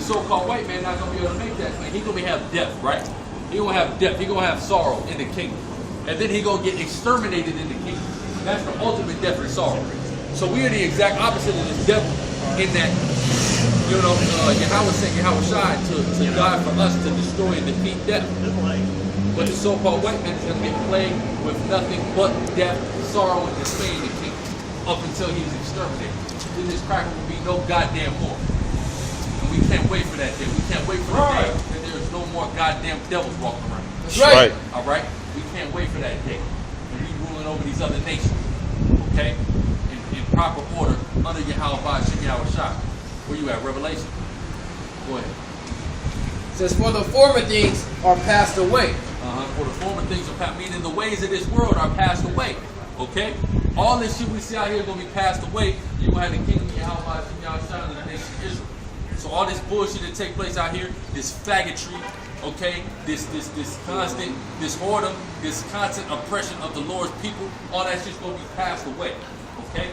so-called white man not gonna be able to make that claim. He gonna have death, right? He gonna have death. He gonna have sorrow in the kingdom, and then he gonna get exterminated in the kingdom. That's the ultimate death and sorrow. So we are the exact opposite of the devil in that, Yahweh sent Yahweh Shai to die for us to destroy and defeat death. But the so-called white man is going to get plagued with nothing but death, sorrow, and dismay in the kingdom up until he's exterminated. Then this cracker will be no goddamn more. And we can't wait for that day. We can't wait for the day that there's no more goddamn devils walking around. That's right. All right? We can't wait for that day. And we ruling over these other nations. Okay? In proper order under Yahweh Ba'ashim Yahweh Shai. Where you at? Revelation? Go ahead. It says, for the former things are passed away. For the former things are passed, meaning the ways of this world are passed away. Okay? All this shit we see out here is going to be passed away. You're going to have the kingdom of Yahweh Ba'ashim Yahweh Shai and the nation of Israel. So all this bullshit that take place out here, this faggotry, okay, this constant, this whoredom, this constant oppression of the Lord's people, all that shit's going to be passed away. Okay?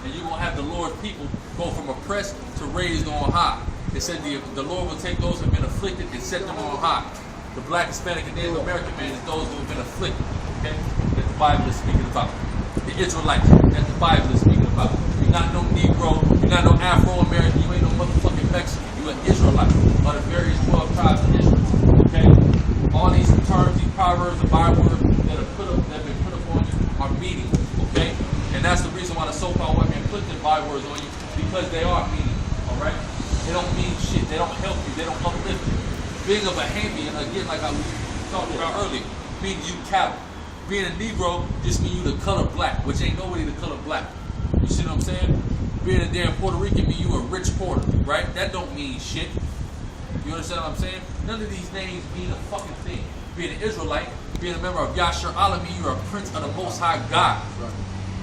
And you're going to have the Lord's people go from oppressed to raised on high. It said the Lord will take those who have been afflicted and set them on high. The black, Hispanic, and Native American man is those who have been afflicted. Okay? That the Bible is speaking about. The Israelites, that the Bible is speaking about. You're not no Negro, you're not no Afro-American, you ain't no motherfucking Mexican. You're an Israelite of the various 12 tribes of Israel. Okay? All these terms, these proverbs, the bywords that have been put up on you are meaningless. Okay? And that's the reason why the so-called white man put them bywords on you, because they are meaningless. Alright? They don't mean shit. They don't help you. They don't uplift you. Being a Bahamian, again, like I was talking about earlier, means you cattle. Being a Negro just means you the color black, which ain't nobody the color black. You see what I'm saying? Being a damn Puerto Rican means you a rich Porter, right? That don't mean shit. You understand what I'm saying? None of these names mean a fucking thing. Being an Israelite, being a member of Yashar Allah means you're a prince of the Most High God.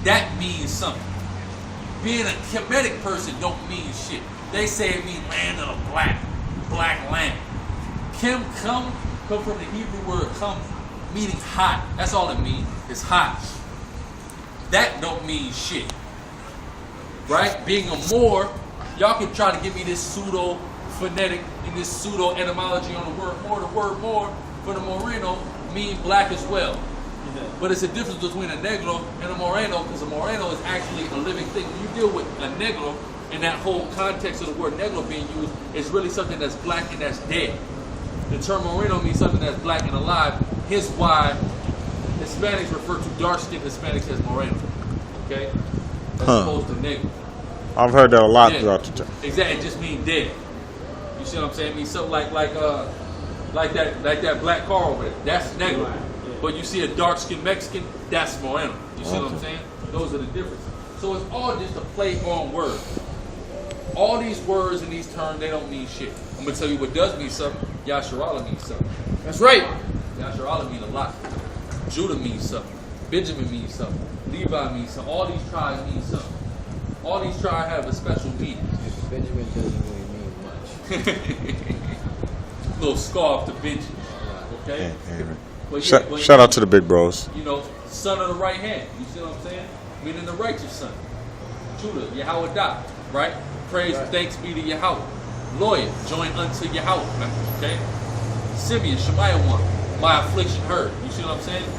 That means something. Being a Kemetic person don't mean shit. They say it means land of the black land. Kim come from the Hebrew word come, meaning hot. That's all it means. It's hot. That don't mean shit. Right? Being a Moor, y'all can try to give me this pseudo phonetic and this pseudo etymology on the word Moor. The word Moor for the Moreno mean black as well. But it's a difference between a Negro and a Moreno, because a Moreno is actually a living thing. When you deal with a Negro, and that whole context of the word Negro being used is really something that's black and that's dead. The term Moreno means something that's black and alive. Hence why Hispanics refer to dark-skinned Hispanics as Moreno. Okay? As opposed to Negro. I've heard that a lot throughout the time. Exactly. It just means dead. You see what I'm saying? It means something like that black car over there. That's Negro. But you see a dark-skinned Mexican, that's Moreno. You see what I'm saying? Those are the differences. So it's all just a play on words. All these words and these terms, they don't mean shit. I'm going to tell you what does mean something. Yasharallah means something. That's right. Yasharallah means a lot. Judah means something. Benjamin means something. Levi means something. All these tribes mean something. All these tribes have a special meaning. Benjamin doesn't really mean much. Little scarf to Benjamin. Okay? But shout out to the big bros. You know, son of the right hand. You see what I'm saying? Meaning the righteous son. Judah, Yahweh Dah. Right? Praise and thanks be to Yahweh. Loyal, join unto Yahweh. Okay? Simeon, Shemaiah 1. My affliction heard. You see what I'm saying?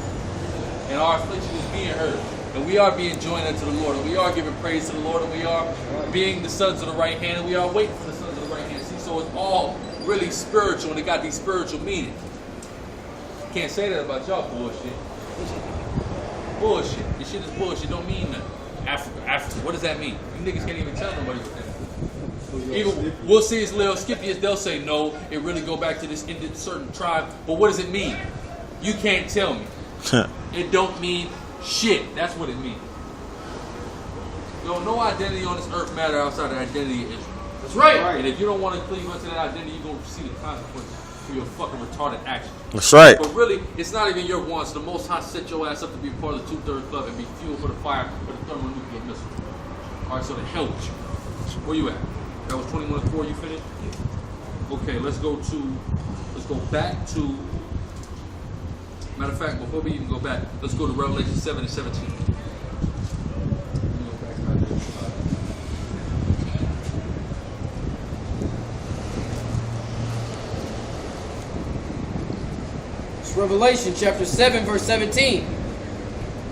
And our affliction is being heard. And we are being joined unto the Lord. And we are giving praise to the Lord. And we are being the sons of the right hand. And we are waiting for the sons of the right hand. See, so it's all really spiritual. And it got these spiritual meanings. Can't say that about y'all bullshit. Bullshit. This shit is bullshit. Don't mean nothing. Africa. What does that mean? You niggas can't even tell nobody what that means. Even we'll see it's little Scipius, they'll say no, it really go back to this certain tribe. But what does it mean? You can't tell me. It don't mean shit. That's what it means. No identity on this earth matter outside the identity of Israel. That's right. And if you don't want to cleave unto that identity, you're going to see the consequences for your fucking retarded action. That's right. But really, it's not even your wants. The Most High set your ass up to be a part of the 2/3 Club and be fuel for the fire for the thermonuclear missile. All right, so the hell with you. Where you at? That was 21-4. You finished? Yeah. Okay, let's go back to. Matter of fact, before we even go back, let's go to Revelation 7 and 17. Revelation chapter 7, verse 17.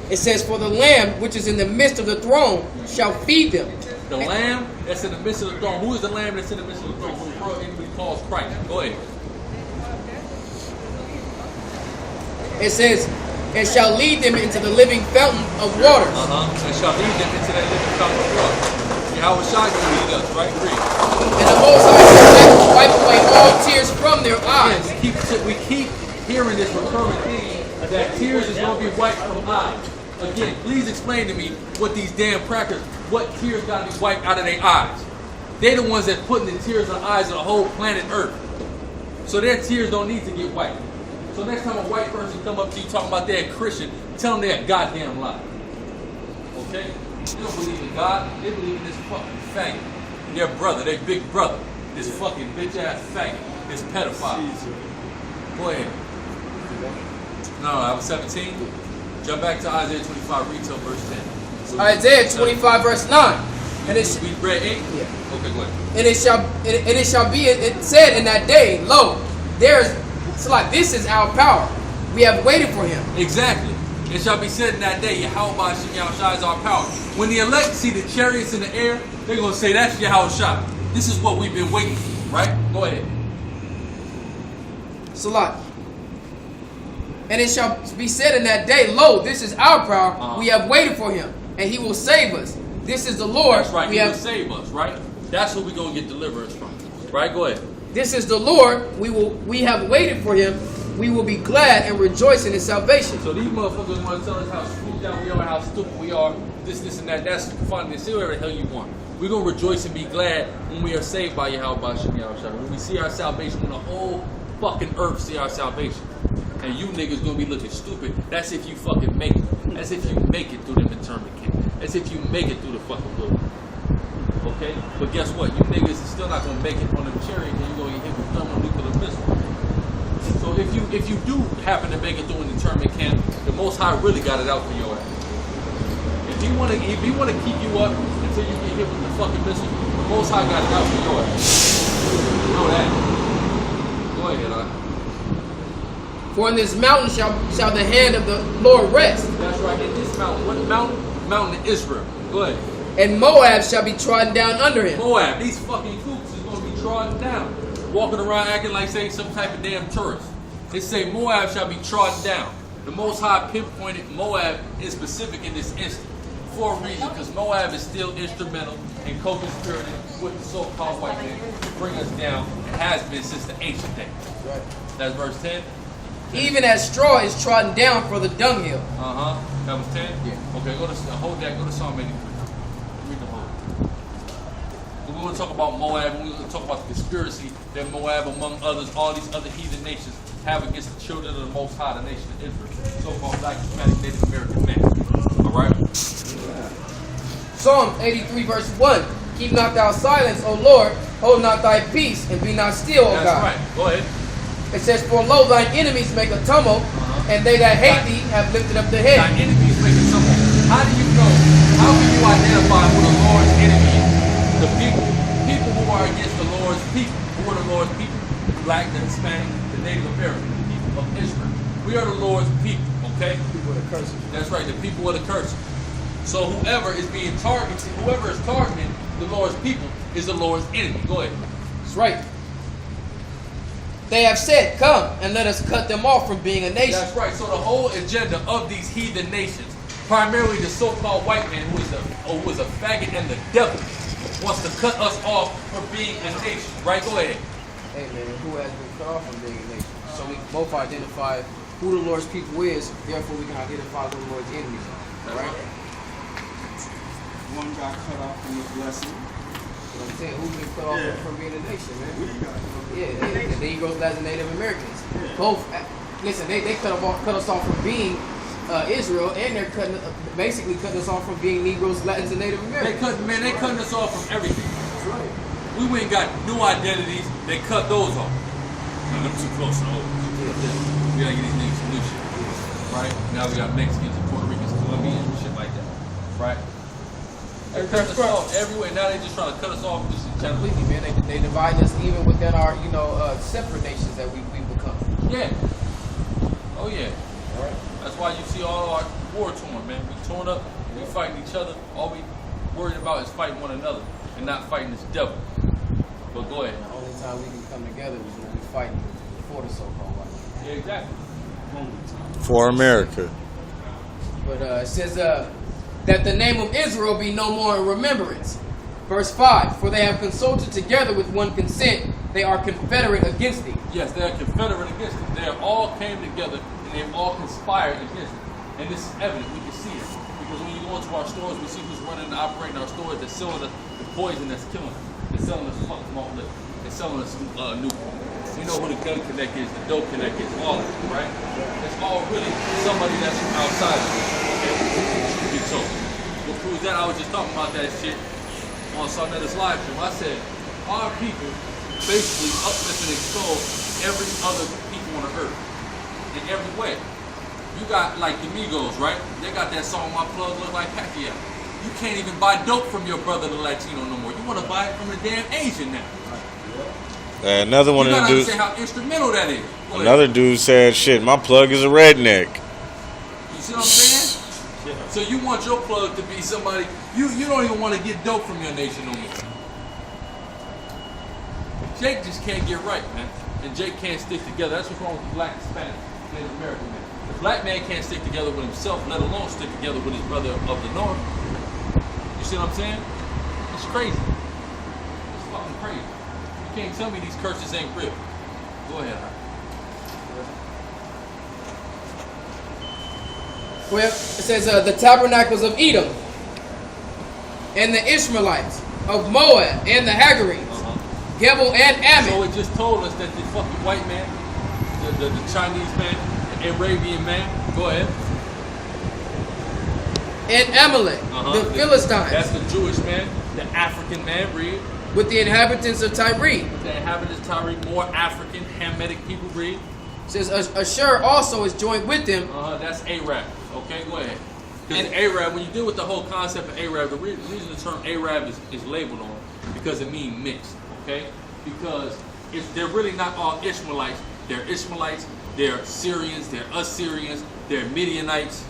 It says, for the Lamb which is in the midst of the throne shall feed them. The Lamb that's in the midst of the throne. Who is the Lamb that's in the midst of the throne? Who the world anybody calls Christ? Go ahead. It says, and shall lead them into the living fountain of waters. And shall lead them into that living fountain of water. Yahweh Shai can lead us, right? Read. And the Most High shall wipe away all tears from their eyes. Yes, we keep hearing this recurring thing that tears is going to be wiped from eyes. Again, please explain to me what these damn crackers, what tears got to be wiped out of their eyes. They're the ones that putting the tears in the eyes of the whole planet Earth. So their tears don't need to get wiped. So next time a white person come up to you talking about they're a Christian, tell them they're a goddamn lie. Okay? They don't believe in God. They believe in this fucking faggot. Their brother, their big brother. This fucking bitch ass faggot. This pedophile. Go ahead. No, I was 17. Jump back to Isaiah 25, read till verse 10. So Isaiah 25, verse 9. And we read 8? Yeah. Okay, go ahead. And it shall be, it said in that day, lo, it's like this is our power. We have waited for him. Exactly. It shall be said in that day, Yahweh Shai is our power. When the elect see the chariots in the air, they're going to say, that's Yahweh Shai. This is what we've been waiting for, right? Go ahead. Salat. And it shall be said in that day, lo, this is our power. We have waited for him, and he will save us. This is the Lord. That's right. He will save us, right? That's who we're going to get deliverance from. Right? Go ahead. This is the Lord. We have waited for him. We will be glad and rejoice in his salvation. So these motherfuckers want to tell us how screwed down we are, how stupid we are, this, and that. That's fine. Say whatever the hell you want. We're going to rejoice and be glad when we are saved by Yahweh Shem Yahweh. When we see our salvation, when the whole fucking earth see our salvation. And you niggas going to be looking stupid. That's if you fucking make it. That's if you make it through the internment camp. That's if you make it through the fucking wilderness. Okay? But guess what? You niggas is still not going to make it on them chariots, and you're going to get hit with thermonuclear missiles. So if you do happen to make it through an internment camp, the Most High really got it out for your ass. If he want to keep you up until you get hit with the fucking missile, the Most High got it out for your ass. You know that. Go ahead, For in this mountain shall the hand of the Lord rest. That's right. In this mountain. What mountain? Mountain of Israel. Go ahead. And Moab shall be trodden down under him. Moab. These fucking coops is going to be trodden down. Walking around acting like say some type of damn tourist. They say Moab shall be trodden down. The Most High pinpointed Moab in specific in this instant. For a reason. Because Moab is still instrumental and co-conspirating with the so-called white man to bring us down. It has been since the ancient days. Right. That's verse 10. Even as straw is trodden down for the dunghill. That was 10? Yeah. Okay, hold that. Go to Psalm 83. Read the whole. We're going to talk about Moab. We're going to talk about the conspiracy that Moab, among others, all these other heathen nations have against the children of the Most High, the nation of Israel. So-called Black, Hispanic, Native American men. All right? Psalm 83 verse 1. Keep not thou silence, O Lord. Hold not thy peace, and be not still, O God. That's right. Go ahead. It says, for lo, thine enemies make a tumult, and they that hate thee have lifted up their head. Thine enemies make a tumult. How do you know? How can you identify who the Lord's enemy is? The people. People who are against the Lord's people. Who are the Lord's people? Black, the Hispanic, the Native American, the people of Israel. We are the Lord's people, okay? People of the curses. That's right, the people of the curses. So whoever is being targeted, whoever is targeting the Lord's people is the Lord's enemy. Go ahead. That's right. They have said, come and let us cut them off from being a nation. That's right. So the whole agenda of these heathen nations, primarily the so-called white man who is a faggot and the devil, wants to cut us off from being a nation. Right? Go ahead. Hey man, who has been cut off from being a nation? So we both identify who the Lord's people is, therefore we can identify who the Lord's enemies are. Right? One got cut off from the blessing. I'm saying, who's been cut off from being a nation, man? The Negroes as the Native Americans. Yeah. Both, listen, they cut us off from being Israel, and they're basically cutting us off from being Negroes, Latins, and Native Americans. They cutting us off from everything. That's right. We went and got new identities. They cut those off. No, them too close to old. We gotta get these niggas some new shit. Right? Now we got Mexicans and Puerto Ricans, Colombians, and shit like that. Right? They cut us off everywhere. Now they just trying to cut us off just in general. Completely, man. They divide us even within our, separate nations that we become. Yeah. Oh yeah. Right. That's why you see all our war torn, man. We torn up, we fighting each other. All we worried about is fighting one another and not fighting this devil. But go ahead. The only time we can come together is when we fight for the so-called white. Yeah, exactly. For America. But it says that the name of Israel be no more in remembrance. Verse 5, for they have consulted together with one consent, they are confederate against thee. Yes, they are confederate against it. They all came together and they've all conspired against it. And this is evident. We can see it. Because when you go into our stores, we see who's running and operating our stores. They're selling us the poison that's killing us. They're selling us fuck malt liquor. They're selling us Newport. You know who the gun connect is, the dope connect is, all of it, right? It's all really somebody that's from outside of it. Okay? Truth be told. What proves that? I was just talking about that shit on Sundays live stream. I said, our people basically uplift and expose every other people on the earth in every way. You got like the Migos, right? They got that song, My Plug Look Like Pacquiao. You can't even buy dope from your brother, the Latino, no more. You want to buy it from the damn Asian now. Another one You of gotta the dudes. understand how instrumental that is. Go ahead. Another dude said, "Shit, my plug is a redneck." You see what I'm saying? So you want your plug to be somebody, you don't even want to get dope from your nation no more. Jake just can't get right, man. And Jake can't stick together. That's what's wrong with the black Hispanic and American man. The black man can't stick together with himself, let alone stick together with his brother of the North. You see what I'm saying? It's crazy. It's fucking crazy. You can't tell me these curses ain't real. Go ahead, Hart. Well, it says the tabernacles of Edom, and the Ishmaelites, of Moab, and the Hagarenes, Gebel and Ammon. So it just told us that the fucking white man, the Chinese man, the Arabian man, go ahead. And Amalek, the Philistines. That's the Jewish man, the African man, read. With the inhabitants of Tyre. The inhabitants of Tyre, more African, Hamitic people, read. It says Ashur also is joined with them. That's Arab. Okay, go ahead. Because Arab, when you deal with the whole concept of Arab, the reason the term Arab is labeled on because it means mixed. Okay, because they're really not all Ishmaelites. They're Ishmaelites. They're Syrians. They're Assyrians. They're Midianites.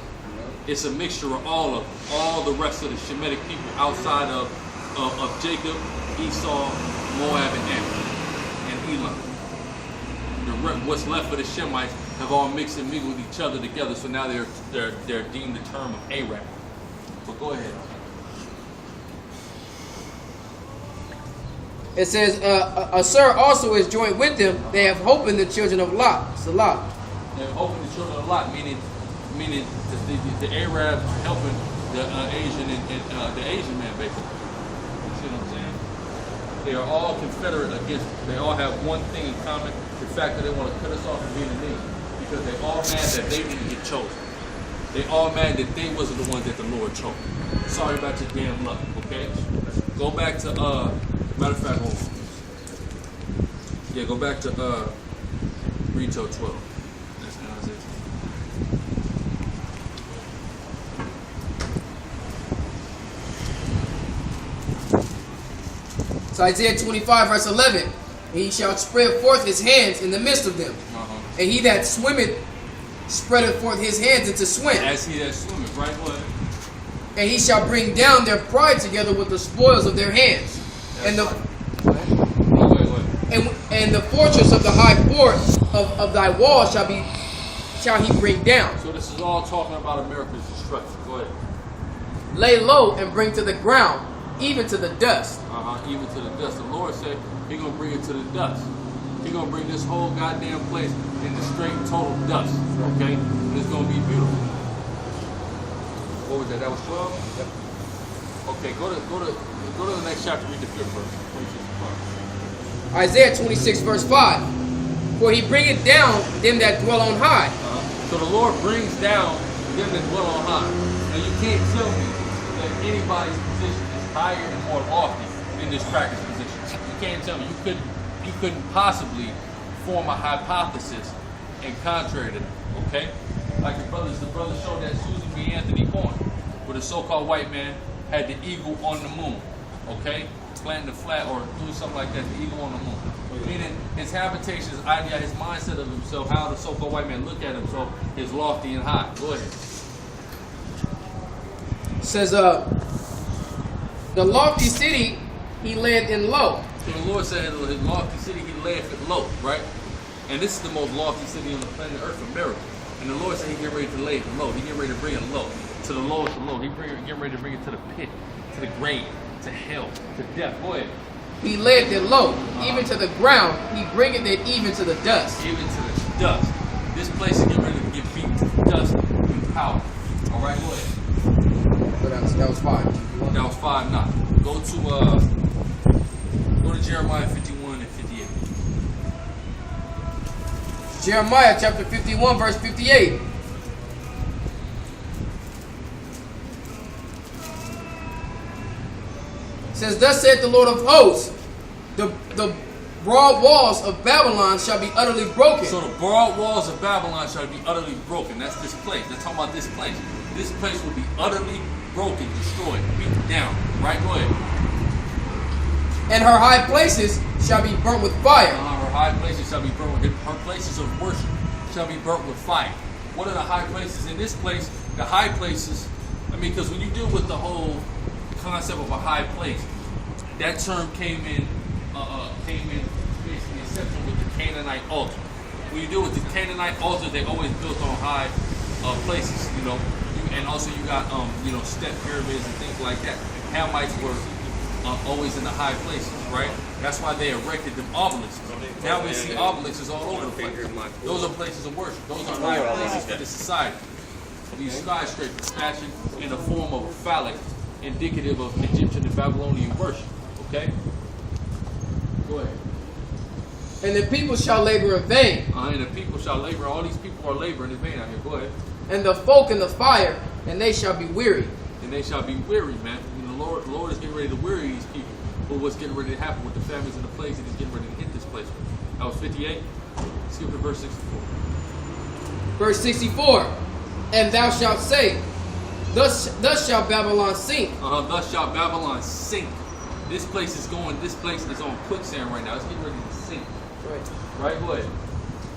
It's a mixture of all of them. All the rest of the Shemitic people outside of Jacob, Esau, Moab, and Ammon, and Elam. What's left of the Shemites have all mixed and mingled each other together, so now they're deemed the term of Arab. But go ahead. It says Ashur also is joined with them. They have hope in the children of Lot. Salah. They have hope in the children of Lot, meaning the Arabs helping the Asian and the Asian man, basically. You see what I'm saying? They are all confederate against it. They all have one thing in common, the fact that they want to cut us off from being a nation. Because they all mad that they didn't get chosen. They all mad that they wasn't the ones that the Lord chose. Sorry about your damn luck, okay? Go back to, matter of fact, hold on. Yeah, go back to read till 12. That's Isaiah. So Isaiah 25 verse 11. He shall spread forth his hands in the midst of them. And he that swimmeth spreadeth forth his hands into swim. As he that swimmeth, right? What? And he shall bring down their pride together with the spoils of their hands. And the and the fortress of the high fort of thy wall shall he bring down. So this is all talking about America's destruction. Go ahead. Lay low and bring to the ground, even to the dust. Even to the dust. The Lord said He's gonna bring it to the dust. He's gonna bring this whole goddamn place into straight total dust. Okay? And it's gonna be beautiful. What was that? That was 12? Yep. Okay, go to the next chapter, read the 5th verse. 26. Isaiah 26 verse 5. For he bringeth down them that dwell on high. So the Lord brings down them that dwell on high. Now you can't tell me that anybody's position is higher and more lofty than this practice position. You can't tell me. You couldn't possibly form a hypothesis and contrary to that. Okay? Like the brother showed that Susan B. Anthony coin, where the so-called white man had the eagle on the moon. Okay? Planting the flag or doing something like that, the eagle on the moon. Meaning his habitation, his idea, his mindset of himself, how the so-called white man look at himself is lofty and high. Go ahead. It says, the lofty city he led in low. So the Lord said his lofty city he laid it low, right? And this is the most lofty city on the planet Earth, America. And the Lord said he get ready to lay it low. He get ready to bring it low, to the lowest of low. He get ready to bring it to the pit, to the grave, to hell, to death. Go ahead. He laid it low, even to the ground. He bringeth it even to the dust. Even to the dust. This place is getting ready to get beaten to the dust with power. All right, go ahead. That was 5. That was 5 now. Go to Jeremiah 51 and 58. Jeremiah chapter 51, verse 58. It says, thus saith the Lord of hosts, the broad walls of Babylon shall be utterly broken. So the broad walls of Babylon shall be utterly broken. That's this place. They're talking about this place. This place will be utterly broken, destroyed, beaten down. Right? Go ahead. And her high places shall be burnt with fire. Her high places shall be burnt with her places of worship shall be burnt with fire. What are the high places? In this place, the high places, I mean, because when you deal with the whole concept of a high place, that term came in basically inception with the Canaanite altar. When you deal with the Canaanite altar, they always built on high places, you know. And also you got step pyramids and things like that. Hamites were always in the high places, right? That's why they erected them obelisks. Now we see obelisks all over the place. Those are places of worship. Those are high places for the society. These skyscrapers fashioned in the form of phallic, indicative of Egyptian and Babylonian worship. Okay? Go ahead. And the people shall labor in vain. And the people shall labor. All these people are laboring in vain out here. Go ahead. And the folk in the fire, and they shall be weary. And they shall be weary, man. And the Lord is getting ready to weary these people. But what's getting ready to happen with the famines and the plagues that he's getting ready to hit this place with. That was 58. Skip to verse 64. Verse 64. And thou shalt say, thus shall Babylon sink. Thus shall Babylon sink. This place is on quicksand right now. It's getting ready to sink. Right, go ahead.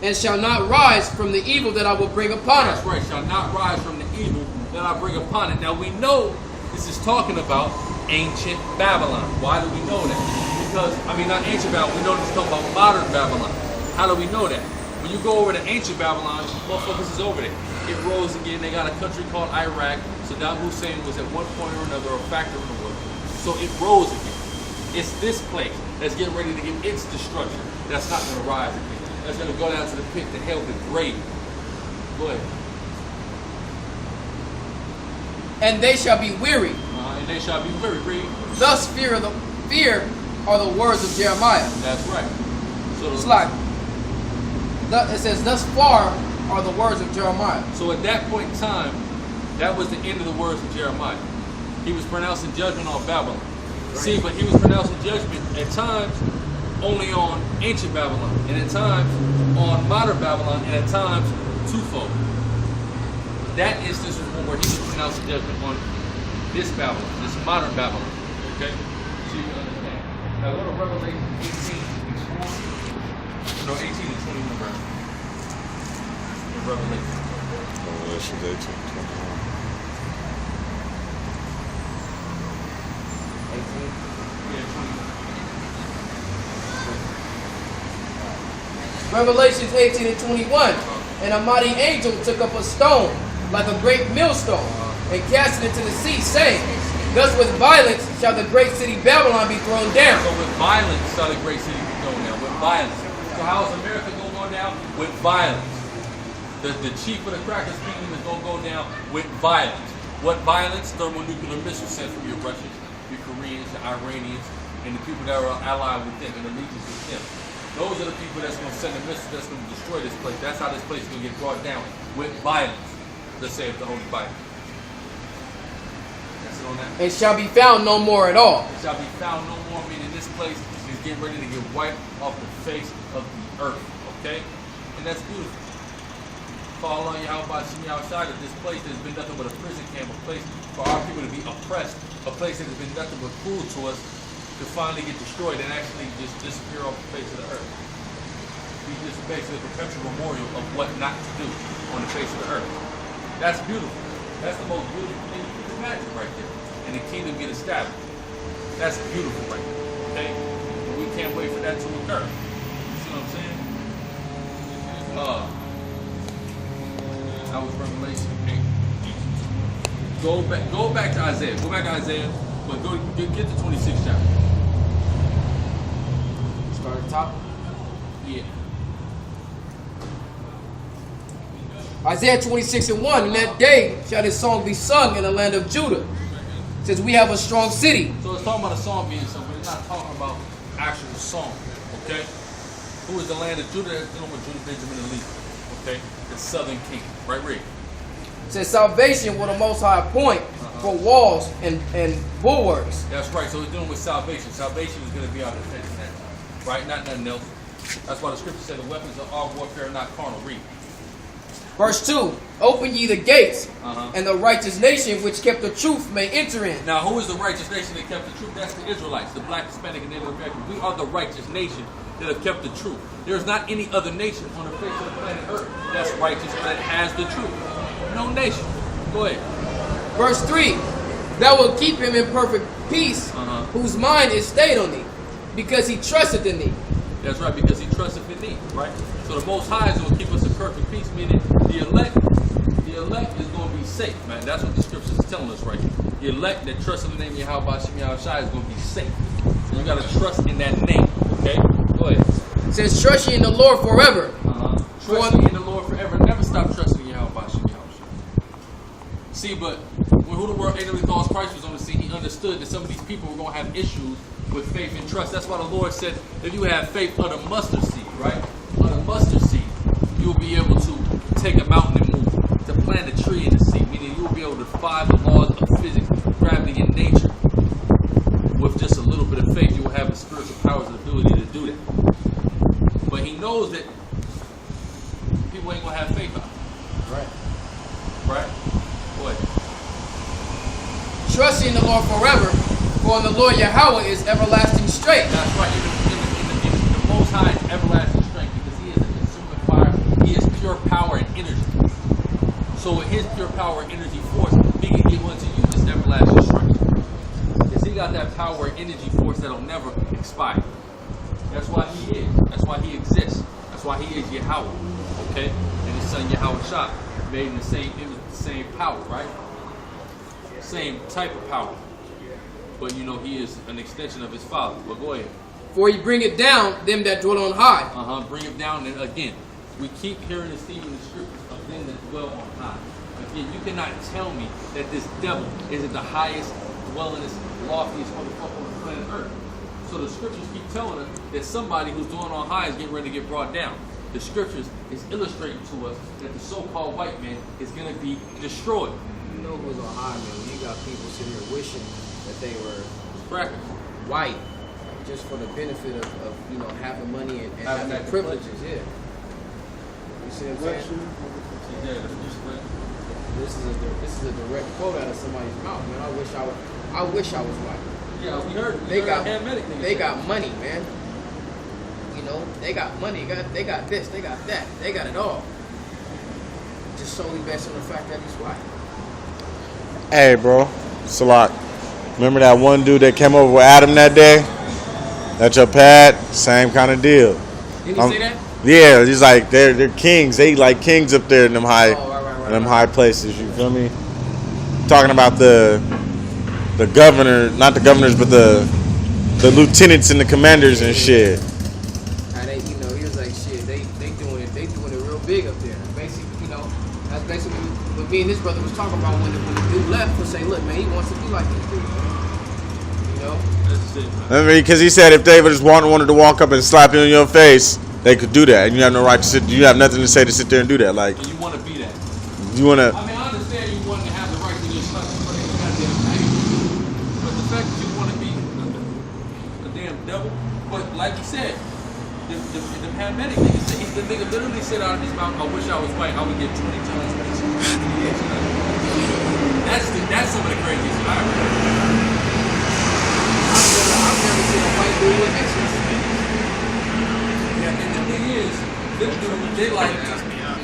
And shall not rise from the evil that I will bring upon it. That's right, shall not rise from the evil that I bring upon it. Now we know this is talking about ancient Babylon. Why do we know that? Because, not ancient Babylon, we know this is talking about modern Babylon. How do we know that? When you go over to ancient Babylon, motherfuckers is over there. It rose again. They got a country called Iraq. Saddam Hussein was at one point or another a factor in the world. So it rose again. It's this place that's getting ready to get its destruction. That's not going to rise again. That's going to go down to the pit, the hell, the grave. Go ahead. And they shall be weary. And they shall be weary. Read. Thus fear are the words of Jeremiah. That's right. So it's like, it says, thus far are the words of Jeremiah. So at that point in time, that was the end of the words of Jeremiah. He was pronouncing judgment on Babylon. Right. See, but he was pronouncing judgment at times only on ancient Babylon, and at times on modern Babylon, and at times twofold. That instance was one where he was pronouncing judgment on this Babylon, this modern Babylon. Okay? So you can understand. Now go to Revelation 18 and 21. No, 18 and 21, bro. Revelation. Revelation 18 and 21. 18? Yeah, 21. Revelations 18 and 21. And a mighty angel took up a stone, like a great millstone, and cast it into the sea, saying, thus with violence shall the great city Babylon be thrown down. So with violence shall the great city be thrown down. With violence. So how is America going to go down? With violence. The chief of the crackers kingdom is going to go down with violence. What violence? Thermonuclear missiles sent from your Russians, your Koreans, your Iranians, and the people that are allied with them and allegiance with them. Those are the people that's going to send the missiles that's going to destroy this place. That's how this place is going to get brought down with violence. Let's say it's the Holy Bible. That's it on that. It shall be found no more at all. It shall be found no more, meaning this place is getting ready to get wiped off the face of the earth. Okay? And that's beautiful. Fall on you out by me outside of this place that has been nothing but a prison camp, a place for our people to be oppressed, a place that has been nothing but cruel to us, to finally get destroyed and actually just disappear off the face of the earth. be just basically a perpetual memorial of what not to do on the face of the earth. That's beautiful. That's the most beautiful thing you can imagine right there. And the kingdom get established. That's beautiful right there. Okay? And we can't wait for that to occur. You see what I'm saying? That was Revelation 8. Go back to Isaiah. Go back to Isaiah, but get to 26th chapter. Start at the top. Yeah. Isaiah 26:1. In that day shall this song be sung in the land of Judah. It says we have a strong city. So it's talking about a song being sung, but it's not talking about actual song. Okay? Who is the land of Judah? That's dealing with Judah, Benjamin, and Levi. Okay? The southern king. Right, Rick? It says salvation will the Most High appoint for walls and bulwarks. That's right. So it's dealing with salvation. Salvation is going to be our defense in that time. Right? Not nothing else. That's why the scripture said the weapons of our warfare are not carnal. Read. Verse 2. Open ye the gates, and the righteous nation which kept the truth may enter in. Now, who is the righteous nation that kept the truth? That's the Israelites, the black, Hispanic, and Native Americans. We are the righteous nation that have kept the truth. There's not any other nation on the face of the planet Earth that's righteous that has the truth. No nation. Go ahead. Verse 3. Thou wilt keep him in perfect peace, whose mind is stayed on thee, because he trusteth in thee. That's right, because he trusteth in thee, right? So the Most High is going to keep us in perfect peace, meaning the elect is going to be safe, man. That's what the scriptures is telling us right here. The elect that trust in the name of Yahweh Shem Yahushai is going to be safe. So you got to trust in that name, okay? Go ahead. It says, trust ye in the Lord forever. Trust ye in the Lord forever. Never stop trusting in Yahweh Shem Yahushai. See, but when who the world ate thought Christ was on the scene, he understood that some of these people were going to have issues with faith and trust. That's why the Lord said, if you have faith of the mustard seed, right? Of the mustard seed, you'll be able to take a mountain and move. To plant a tree in the sea, meaning you'll be able to defy the laws of physics, gravity, and nature. With just a little bit of faith, you will have the spiritual powers and ability to do that. But he knows that people ain't going to have faith out. Right. Right? Go ahead. Trust ye in the Lord forever, for in the Lord Yahweh is everlasting strength. That's right. In the Most High is everlasting strength because he is a consuming fire. He is pure power and energy. So with his pure power and energy force, he can give unto you this everlasting strength. Because he got that power and energy force that'll never expire. That's why he is. That's why he exists. That's why he is Yahweh. Okay? And his son Yahushua made in the same image, the same power, right? Same type of power. But you know, he is an extension of his father. But go ahead. For he bringeth down them that dwell on high. Bring him down. And again, we keep hearing this theme in the scriptures of them that dwell on high. Again, you cannot tell me that this devil isn't the highest, dwellingest, loftiest motherfucker on the planet Earth. So the scriptures keep telling us that somebody who's dwelling on high is getting ready to get brought down. The scriptures is illustrating to us that the so-called white man is going to be destroyed. You know who's on high, man? You got people sitting here wishing that they were Crackers. white, just for the benefit of you know, having money and having that privileges. Yeah. You see what I'm saying? This is a direct quote out of somebody's mouth, man. I wish I was white. Yeah, we heard. They got money, man. You know, they got money. They got this. They got that. They got it all. Just solely based on the fact that he's white. Hey, bro. Salak. Remember that one dude that came over with Adam that day? That's your pad? Same kind of deal. Did he say that? Yeah, he's like, they're kings. They like kings up there in them high, high places. You feel me? Talking about the governor, not the governors, but the lieutenants and the commanders and shit. And they, you know, he was like, shit, they doing it real big up there. Basically, you know, that's basically what me and this brother was talking about when the dude left to say, look, man, he wants to be like this dude, man. You know? That's it, man. I mean, because he said if David just wanted to walk up and slap you in your face, they could do that, and you have no right to sit. You have nothing to say to sit there and do that. Like, And you want to be that. you want to. I mean, I understand you want to have the right to just slap somebody in the goddamn face. But the fact that you want to be a damn devil, but like you said, the paramedic nigga, the nigga literally said out of his mouth, I wish I was white, I would get 20 times That's some of the craziest shit I ever heard. I've never seen a white dude with extras. Yeah, and the thing is, Them dudes, they like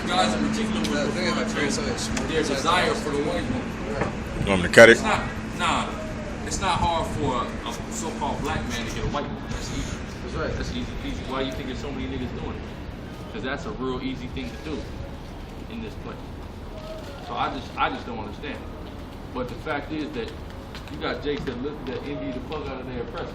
guys in particular with their desire for the white woman. You want me to cut it? It's not, nah. It's not hard for a so-called black man to get a white woman. That's easy. That's right. That's easy peasy. Why do you think there's so many niggas doing it? Because that's a real easy thing to do in this place. So I just don't understand. But the fact is that you got Jakes that envy the fuck out of their oppressors.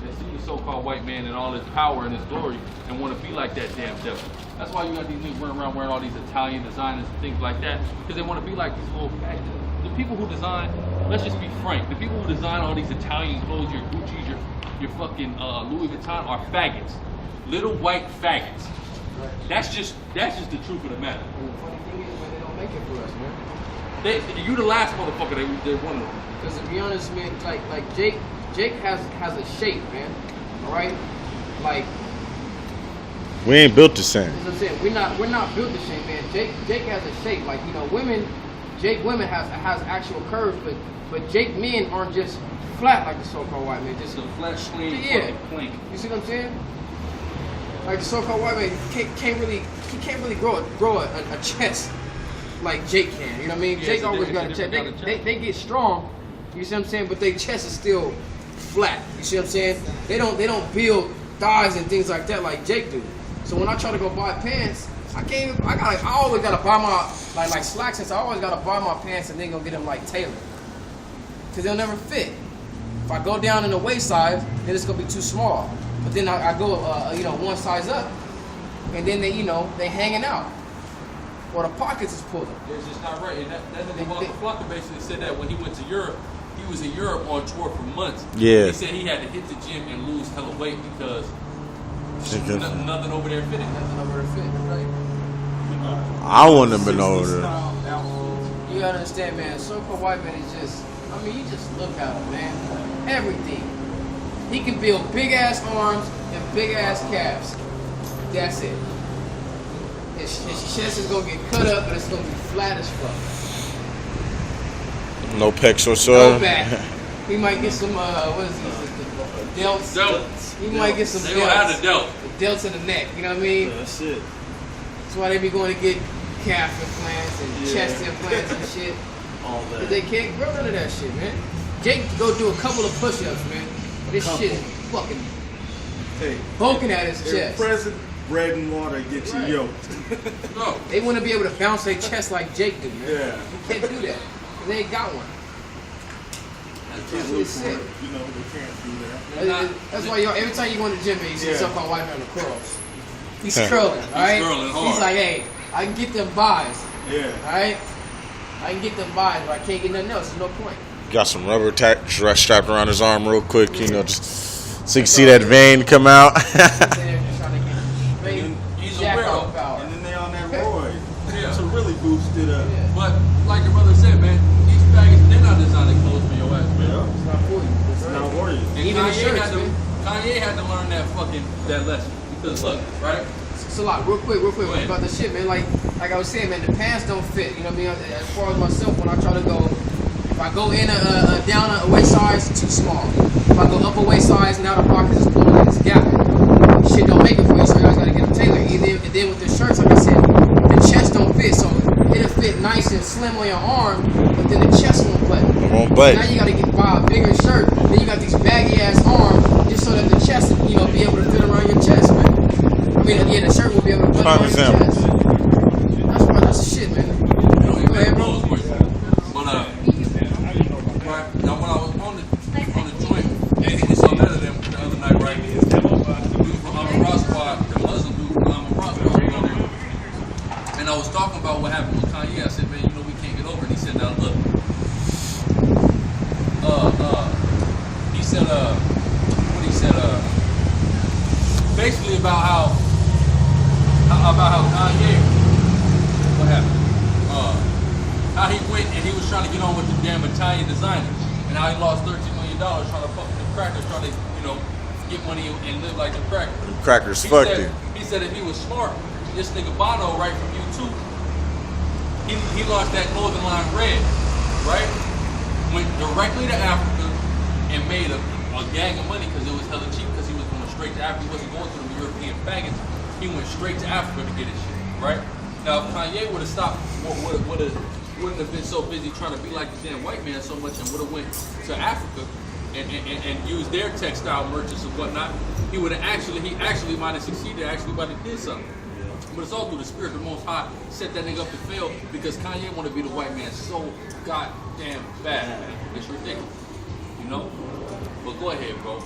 They see the so-called white man and all his power and his glory and want to be like that damn devil. That's why you got these niggas running around wearing all these Italian designers and things like that, because they want to be like these little faggots. The people who design, let's just be frank, the people who design all these Italian clothes, your Gucci's, your fucking Louis Vuitton are faggots. Little white faggots. That's just the truth of the matter. And the funny thing is, man, they don't make it for us, man. You the last motherfucker they wanted. Because to be honest, man, like Jake has a shape, man. All right, like We ain't built the same. you know what I'm saying, we're not built the same, man. Jake has a shape, like Jake women has actual curves, but Jake men aren't just flat like the so-called white man. Just It's a flat, clean, Yeah. fucking plank. You see what I'm saying? Like the so-called white man can't really grow a chest like Jake can. You know what I mean? Yeah, Jake it's a always different- got a it's a chest. different kind of They get strong. You see what I'm saying? But their chest is still flat. You see what I'm saying? They don't build thighs and things like that like Jake do. So when I try to go buy pants, I always gotta buy my like slacks. Since I always gotta buy my pants and then go get them like tailored, cause they'll never fit. If I go down in the waist size, then it's gonna be too small. But then I go one size up, and then they hanging out, or the pockets is pulling. It's just not right. And that nigga Walker Flocka basically said that when he went to Europe, he was in Europe on tour for months. Yeah. He said he had to hit the gym and lose hella weight because nothing over there fitting. Nothing over the fit, right? I wouldn't have been over there. You gotta understand, man. So-called white man is just, you just look at him, man. Everything. He can build big ass arms and big ass calves. That's it. His chest is gonna get cut up and it's gonna be flat as fuck. No pecs No whatsoever. back. He might get some, what is it? Delts. Delts. He might get some They don't have delts. the delt. The delts in the neck, you know what I mean? That's it. That's why they be going to get calf implants and chest implants and shit. All But that. they can't grow none of that shit, man. Jake go do a couple of push-ups, man. This shit is fucking Hey, poking at his if chest. present bread and water get you Right. yoked. No. They want to be able to bounce their chest like Jake do, man. Yeah. You can't do that. They ain't got one. Can't look It's for sick. it. You know, they can't do that. That's why every time you go to the gym, man, you see Yeah. some white man on the curls. He's Huh. curling, all right? curling hard. He's like, hey, I can get them buys, Yeah. all right? I can get them buys, but I can't get nothing else. There's no point. Got some rubber strapped around his arm real quick, just so you can see that vein come out. They're just trying to get straight He's a jack weirdo. off power. And then they on that roid Yeah. to really boost it up. Yeah. But like your brother said, man, these faggots, they're not designing clothes for your ass, man. Yeah. It's not for you. It's not worried. And Even the Kanye, shirts, had to, man. Kanye had to learn that lesson. Because look, right? So like, real quick, Go ahead. about the shit, man. Like I was saying, man, the pants don't fit. You know what I mean? As far as myself, when I try to go, if I go in down a waist size, too small. If I go up a waist size, now the pockets is pulling and it's gapping. Shit don't make it for you, so you guys gotta get them tailored. And then with the shirts, like I said, the chest don't fit, so it'll fit nice and slim on your arm, but then the chest won't button. It won't button. Now you gotta buy a bigger shirt. Then you got these baggy ass arms, just so that the chest, be able to fit around your chest, man. I mean, yeah, the shirt will be able to fit Prime around your example. chest. That's the shit, man. You don't even Go ahead, make bro. clothes for you. But right now when I was on the joint, and we saw better than the other night, right? The dude from Rock Squad, the Muslim dude from Rock Squad, was on there. And I was talking about what happened with Kanye. I said, man, we can't get over it. He said, now look, he said, what he said, basically about how Kanye, what happened? How he went and he was trying to get on with the damn Italian designers, and how he lost $13 million trying to fuck with the crackers, trying to get money and live like the crackers. Crackers fucked him. He said if he was smart, this nigga Bono, right from U2, he launched that clothing line Red, right? Went directly to Africa and made a gang of money because it was hella cheap because he was going straight to Africa. He wasn't going to the European faggots. he went straight to Africa to get his shit, right? Now, if Kanye would have stopped, wouldn't have been so busy trying to be like the damn white man so much, and would have went to Africa and used their textile merchants and whatnot, he actually might have succeeded, actually might have did something. But it's all through the spirit of the Most High set that nigga up to fail because Kanye want to be the white man so goddamn bad, man. It's ridiculous, you know? But go ahead, bro.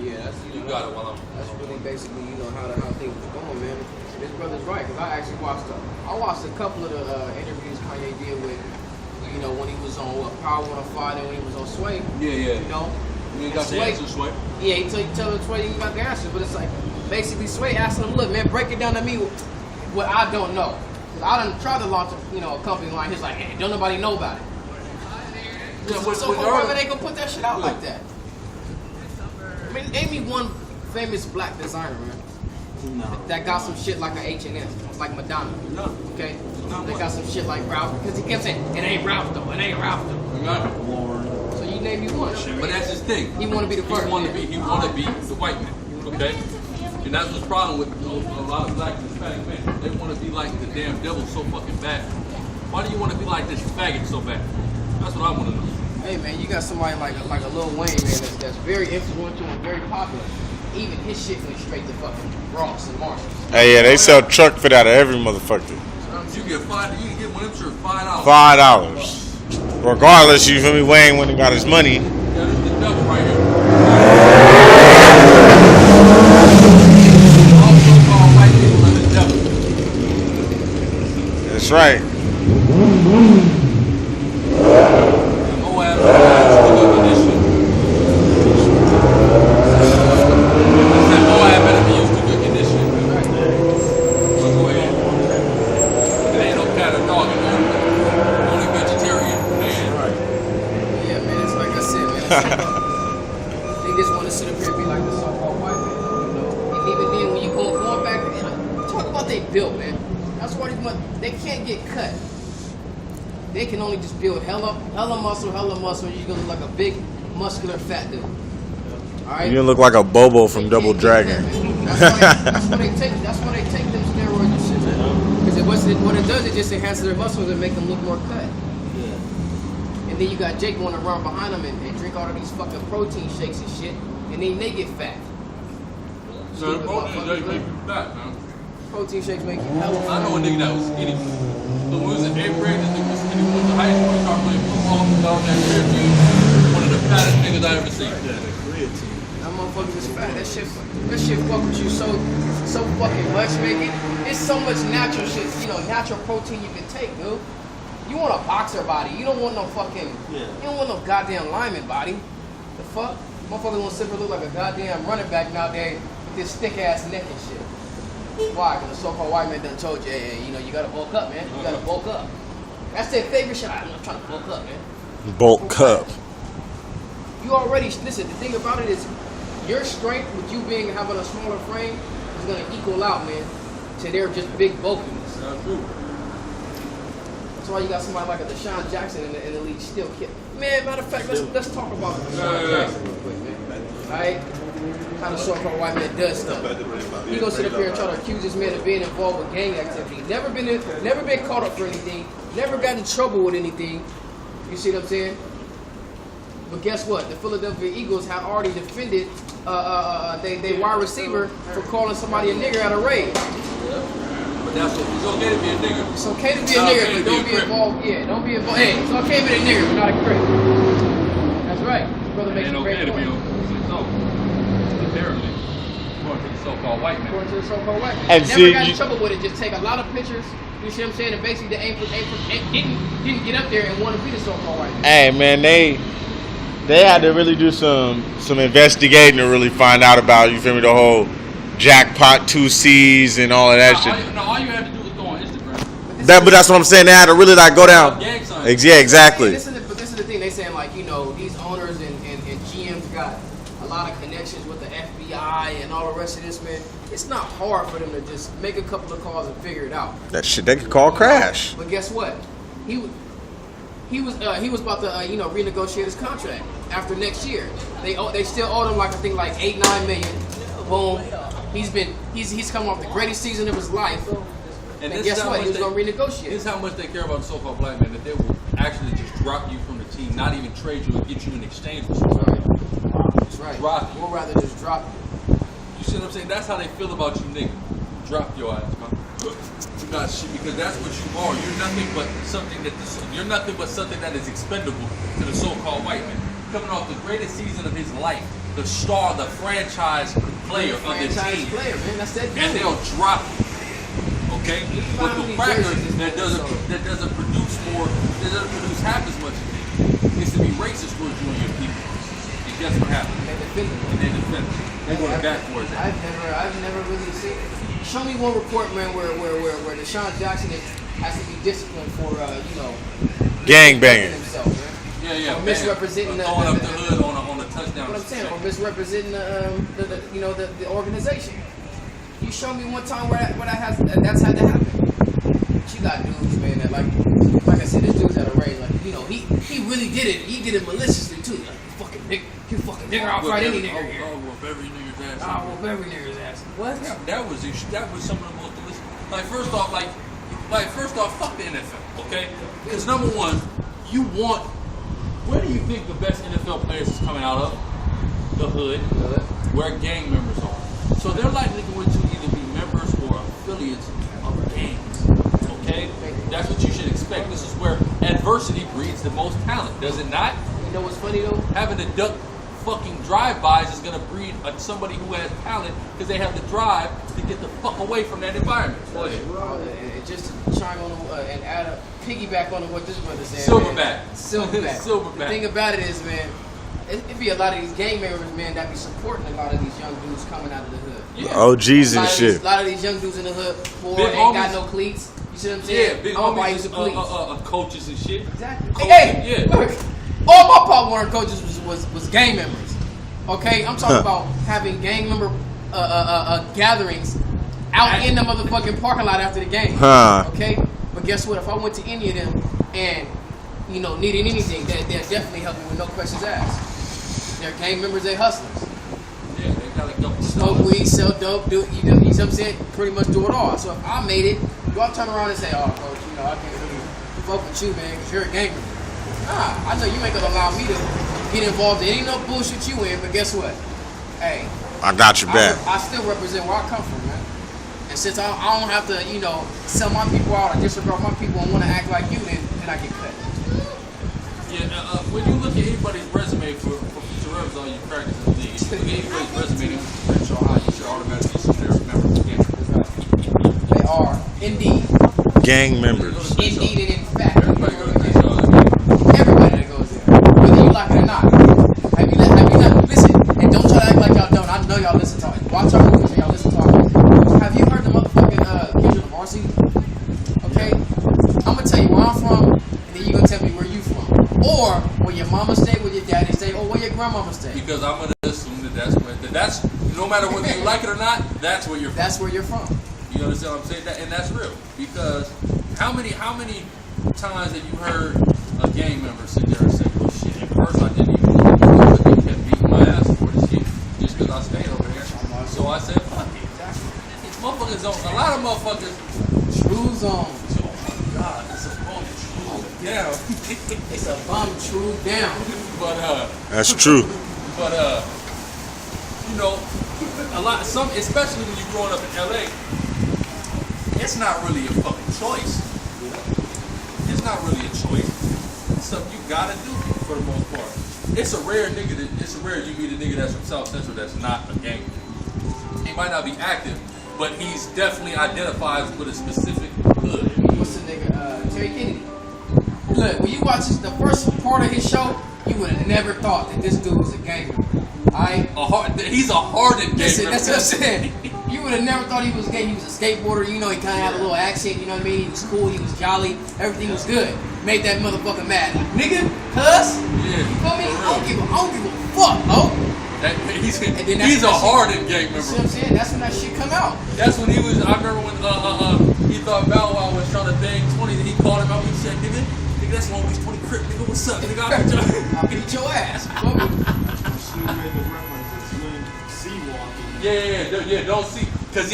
Yeah, that's, You got it while I'm... That's really basically, how things was going, man. This brother's right, because I actually watched a couple of the interviews Kanye did with, when he was on Power 105 and when he was on Sway. Yeah. You ain't got the Sway, answer, Sway. Yeah, he tell Sway he ain't got the answer, but it's like, basically Sway asking him, look, man, break it down to me what I don't know. Because I done tried to launch a company line, he's like, hey, don't nobody know about it. Yeah, So why they gonna put that shit out like that? I mean, name me one famous black designer, man. No. That got some shit like an H&M, like Madonna. No. Okay? Not They one. got some shit like Ralph, because he kept saying, it ain't Ralph though, it ain't Ralph though. You got it. So you name me one. But that's his thing. He wanna be the first. He want to be the white man. Okay? And that's what's the problem with a lot of black and Hispanic men. They want to be like the damn devil so fucking bad. Why do you want to be like this faggot so bad? That's what I want to know. Hey man, you got somebody like a Lil Wayne, man, that's very influential and very popular. Even his shit went straight to fucking Ross and Marshalls. Hey, yeah, they sell truck fit out of every motherfucker. You can get one of them shirts $5. $5. Regardless, you feel me? Wayne went and got his money. Yeah, this is the devil right here. Also called white people are the devil. That's right. Moab is good condition. I said Moab better be used to good condition. So go ahead. It ain't no cat or dog in there. Only vegetarian. Man. Yeah, man, it's like I said, man. They just want to sit up here and be like the so-called white man, And even then, when you going back, talk about they built, man. That's why they can't get cut. They can only just build hella muscle. You're gonna look like a big, muscular, fat dude. All right. You gonna look like a Bobo from Double Dragon. That's why they take them steroids and shit. Because what it does, it just enhances their muscles and make them look more cut. And then you got Jake want to run behind them and drink all of these fucking protein shakes and shit, and then they get fat. So the protein shakes make you fat, man. Protein shakes make you hella fat. I know a nigga that was skinny. So when we was in 8th grade, this nigga was skinny. We went to high school, we started playing football, and got on that career team. One of the fattest niggas I ever seen. That motherfucker is fat. That shit fuck with you so fucking much, man. It's so much natural shit, natural protein you can take, dude. You want a boxer body. You don't want no fucking, you don't want no goddamn lineman body. The fuck? Motherfucker want to sit here look like a goddamn running back nowadays with this thick ass neck and shit. Why? Because the so-called white man done told you, hey, you gotta bulk up, man. You gotta bulk up. That's their favorite shit. I'm not trying to bulk up, man. Bulk up. You already, listen, the thing about it is, your strength with you having a smaller frame is gonna equal out, man, to their just big bulkiness. That's true. That's why you got somebody like a Deshaun Jackson in the league still kill. Man, matter of fact, let's talk about Deshaun Jackson real quick, man. Alright? How the so-called white man does stuff. He gonna sit up here and try to accuse this man of being involved with gang activity. Never been caught up for anything. Never got in trouble with anything. You see what I'm saying? But guess what? The Philadelphia Eagles have already defended they wide receiver for calling somebody a nigger at a raid. But that's what it's okay to be a nigga. It's okay to be a nigger, but don't be involved. Yeah, don't be involved. Hey, it's okay to be a nigger, but not a crip. That's right. Brother makes It ain't a okay great to be point. no. Apparently, according to the so-called white man. According to the so-called white man. And Never see, got in trouble with it. Just take a lot of pictures. You see what I'm saying? And basically, they didn't get up there and want to be the so-called white man. Hey man, they had to really do some investigating to really find out about, you feel me, the whole jackpot 2 C's and all of that shit. All you had to do was go on Instagram. But that's what I'm saying. They had to really like go down. Gang signs. Yeah, exactly. This is the thing. They saying like, these owners and GMs got a lot of connections with the FBI and all the rest of this, man. It's not hard for them to just make a couple of calls and figure it out. That shit they could call crash. But guess what? He was about to renegotiate his contract after next year. They still owed him like I think like 8-9 million. Boom. He's coming off the greatest season of his life. And this guess is how what? much He was they- gonna renegotiate. This is how much they care about the so-called black man, that they will actually just drop you from the team, not even trade you and get you in exchange for something. That's right. Drop you. We'll rather just drop you. You see what I'm saying? That's how they feel about you, nigga. Drop your ass, man. You're not shit, because that's what you are. You're nothing but something that is expendable to the so-called white man. Coming off the greatest season of his life, the star, the franchise player of the Franchise team, player, man. That's that dude. and they'll drop you. Okay, but the many cracker jerseys that doesn't produce half as much as me is to be racist towards you and your people. And guess what happens? They defend him. And they defend it. They go backwards. I've never really seen. Show me one report, man, where Deshaun Jackson has to be disciplined for Gang banging. himself, man. Yeah. Or misrepresenting throwing up the hood on a touchdown. What I'm saying, or misrepresenting the organization. You show me one time where that's had to happen. But you got dudes, man, that like I said, this dude's at a range, like, he really did it. He did it maliciously too. Like, you fucking nigga, I'll fight any nigga here. I'll whoop every nigga's ass. I'll whoop every nigga's ass. What? Yeah, that was some of the most delicious. Like first off, fuck the NFL, okay? Because number one, where do you think the best NFL players is coming out of? The hood, where gang members are. So they're likely going to either be members or affiliates of gangs. Okay? That's what you should expect. This is where adversity breeds the most talent, does it not? You know what's funny though? Having to duck fucking drive-bys is going to breed somebody who has talent because they have the drive to get the fuck away from that environment. Go ahead. And just to chime on and add a piggyback on what this brother said. Silverback. Man. Silverback. Silverback. The thing about it is, man, it be a lot of these gang members, man, that be supporting a lot of these young dudes coming out of the hood. Yeah. OGs and shit. A lot of these young dudes in the hood, poor, Big ain't got homies. no cleats. You see what I'm saying? Yeah, big I'm gonna buy you homies, some cleats. coaches and shit. Exactly. Coach, Hey, yeah. look, all my Pop Warner coaches was gang members. Okay, I'm talking about having gang member gatherings out in the motherfucking parking lot after the game. Okay, but guess what? If I went to any of them and needed anything, they'll definitely help me with no questions asked. They're gang members, they hustlers. Yeah, they got a couple Smoke weed, sell dope, do you know what I'm saying? Pretty much do it all. So if I made it, do I turn around and say, "Oh, coach, I can't really fuck with you, man, because you're a gang member"? Nah, I know you ain't gonna allow me to get involved in any no bullshit you in, but guess what? Hey, I got your back. I still represent where I come from, man. And since I don't have to, sell my people out or disregard my people and want to act like you, then I get cut. Yeah, when you look at anybody's resume for Terrell's all you crackers in the league, if you look at anybody's resume, they Rich or high, you should automatically assume they're a member of the gang. They are indeed, Gang members. indeed, and in fact, Everybody goes to Crenshaw as a gang. everybody that goes there, whether you like it or not. Have you not listen? And don't try to act like y'all don't. I know y'all listen to it. Watch our movies and y'all listen to it. Have you heard the motherfucking Kids of the Varsity? Okay, I'm gonna tell you where I'm from, and then you gonna tell me where you from, or where your mama stay, where your daddy stay, or where your grandmama stay. Because I'm gonna assume that's no matter whether you like it or not, that's where you're from. That's where you're from. You understand what I'm saying? And that's real. Because how many times have you heard a gang member sit there and say, "Well, shit, at first I didn't even know but they kept beating my ass for this shit just because I stayed over here." So I said, "Fuck it." These motherfuckers don't. A lot of motherfuckers. True zone. Oh my God, it's a bum true down. It's a bum true down. But That's true. especially when you're growing up in LA, it's not really a fucking choice. It's not really a choice. It's something you gotta do for the most part. It's a rare you meet a nigga that's from South Central that's not a gang. He might not be active, but he's definitely identifies with a specific hood. What's the nigga? Terry Kennedy. Look, when you watch the first part of his show, you would have never thought that this dude was a gang member. He's a hardened gang Listen, member. that's what I'm saying. You would have never thought he was gay. He was a skateboarder. He kind of had a little accent. You know what I mean? He was cool. He was jolly. Everything was good. Made that motherfucker mad. Like, nigga, cuss. Yeah. You feel me? I don't give a fuck, bro. He's a hardened gang You see member. what I'm saying? That's when that shit come out. That's when he was. I remember when he thought Bow Wow was trying to bang 20. He called him out. He said, "Nigga, that's Long Beach 20 Crip. Nigga, what's up? Nigga, I'll beat your ass. You feel me? She made the reference of Slim sea walking Yeah, don't see. Cause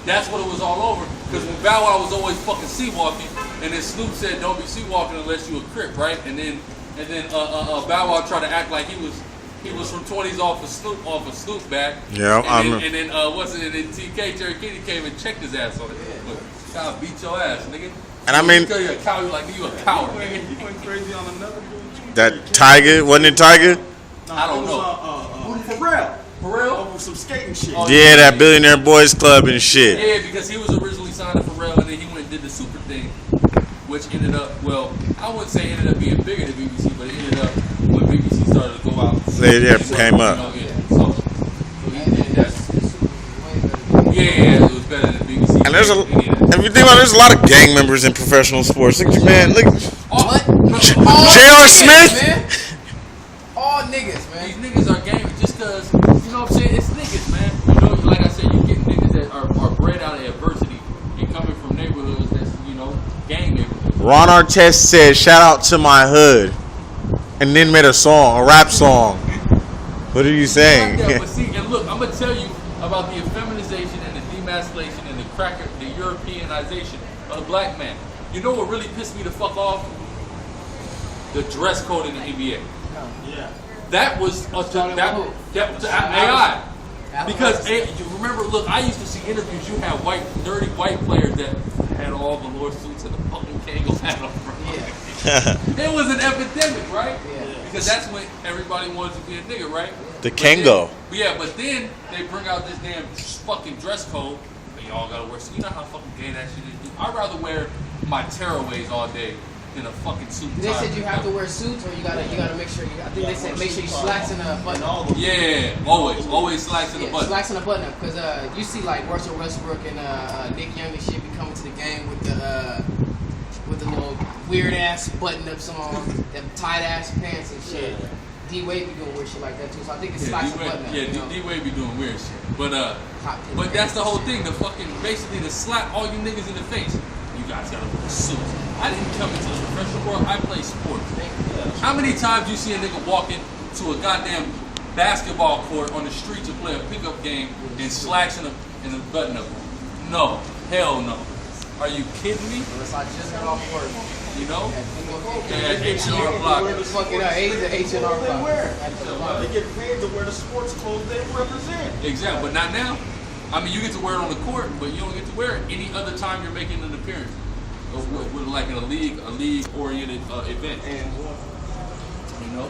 that's what it was all over. Cause when Bow Wow was always fucking sea-walking, and then Snoop said, don't be sea-walking unless you a Crip, right? And then Bow Wow tried to act like he was from 20s off of Snoop back. Yeah, and then TK, Jerry Kitty came and checked his ass on it. But God beat your ass, nigga. And I mean, you a coward, like you a coward, nigga. He went crazy on another dude. that Tiger, wasn't it Tiger? I don't know. Pharrell. Over some skating shit. Yeah, that Billionaire Boys Club and shit. Yeah, because he was originally signed to Pharrell, and then he went and did the Super thing, which ended up, well, I wouldn't say it ended up being bigger than BBC, but it ended up when BBC started to go out. Came up. So he did that. Yeah, it was better than BBC. And if you think about it, there's a lot of gang members in professional sports. Look, man, look. J.R. Smith? Man. All niggas, man. These niggas are gamers just because, you know what I'm saying? It's niggas, man. You know, like I said, you get niggas that are bred out of adversity and coming from neighborhoods that's, gang neighborhoods. Ron Artest said, shout out to my hood. And then made a rap song. What are you saying? Like that, but see, and look, I'm going to tell you about the effeminization and the demasculation and the Europeanization of the black man. You know what really pissed me the fuck off? The dress code in the NBA. Yeah. That was AI. Because you remember, look, I used to see interviews. You had dirty white players that had all the velour suits and the fucking Kangol hat on. It was an epidemic, right? Yeah. Because that's when everybody wanted to be a nigga, right? The Kangol. But then they bring out this damn fucking dress code. But y'all gotta wear. You know how fucking gay that shit is. I'd rather wear my tearaways all day than a fucking suit. They said you have to wear suits, or you gotta make sure. I think they said make sure you slacks in a button up. Yeah, always slacks in the button. Slacks in a button up, because you see like Russell Westbrook and Nick Young and shit be coming to the game with the little weird ass button ups on, them tight ass pants and shit. D Wade be doing weird shit like that too, so I think it's slacks and button up. Yeah, D Wade be doing weird shit, but that's the whole thing. The fucking basically to slap all you niggas in the face. You guys gotta wear suits. I didn't come into the professional world. I play sports. How many times you see a nigga walk into a goddamn basketball court on the street to play a pickup game in slacks and a button up? No, hell no. Are you kidding me? Unless I just got off work. You know? Yeah, H&R Block. Fuck it up. He's an H&R Block. They get paid to wear the sports clothes they represent. Exactly, but not now. I mean, you get to wear it on the court, but you don't get to wear it any other time you're making an appearance. With like in a league-oriented event. You know?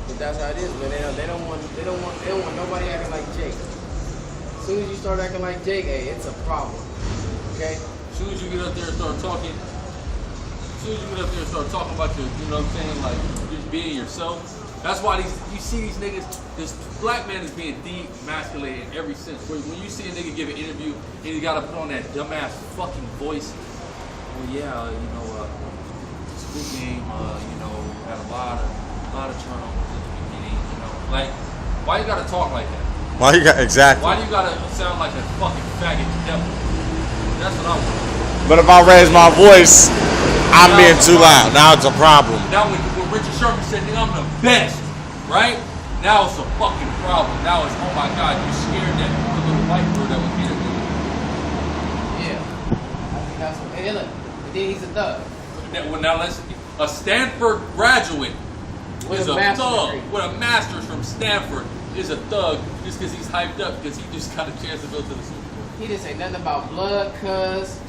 But that's how it is, man. They don't want nobody acting like Jake. As soon as you start acting like Jake, hey, it's a problem. Okay? As soon as you get up there and start talking, about your, you know what I'm saying, like just being yourself. That's why you see these niggas, this black man is being demasculated in every sense. When you see a nigga give an interview and he gotta put on that dumbass fucking voice. Well, yeah, Squid Game, had a lot of turnovers at the beginning, Like, why you gotta talk like that? Why do you gotta sound like a fucking faggot devil? That's what I want. But if I raise my voice, I'm being too loud. Now it's a problem. Now when Richard Sherman said, nigga, I'm the best, right? Now it's a fucking problem. Now it's, oh my God, you scared that little white girl that was here. Yeah. I think that's what, and look, and then he's a thug. Now a Stanford graduate is a thug degree. with a master's from Stanford is a thug just because he's hyped up because he just got a chance to go to the Super Bowl. He didn't say nothing about blood, cuz,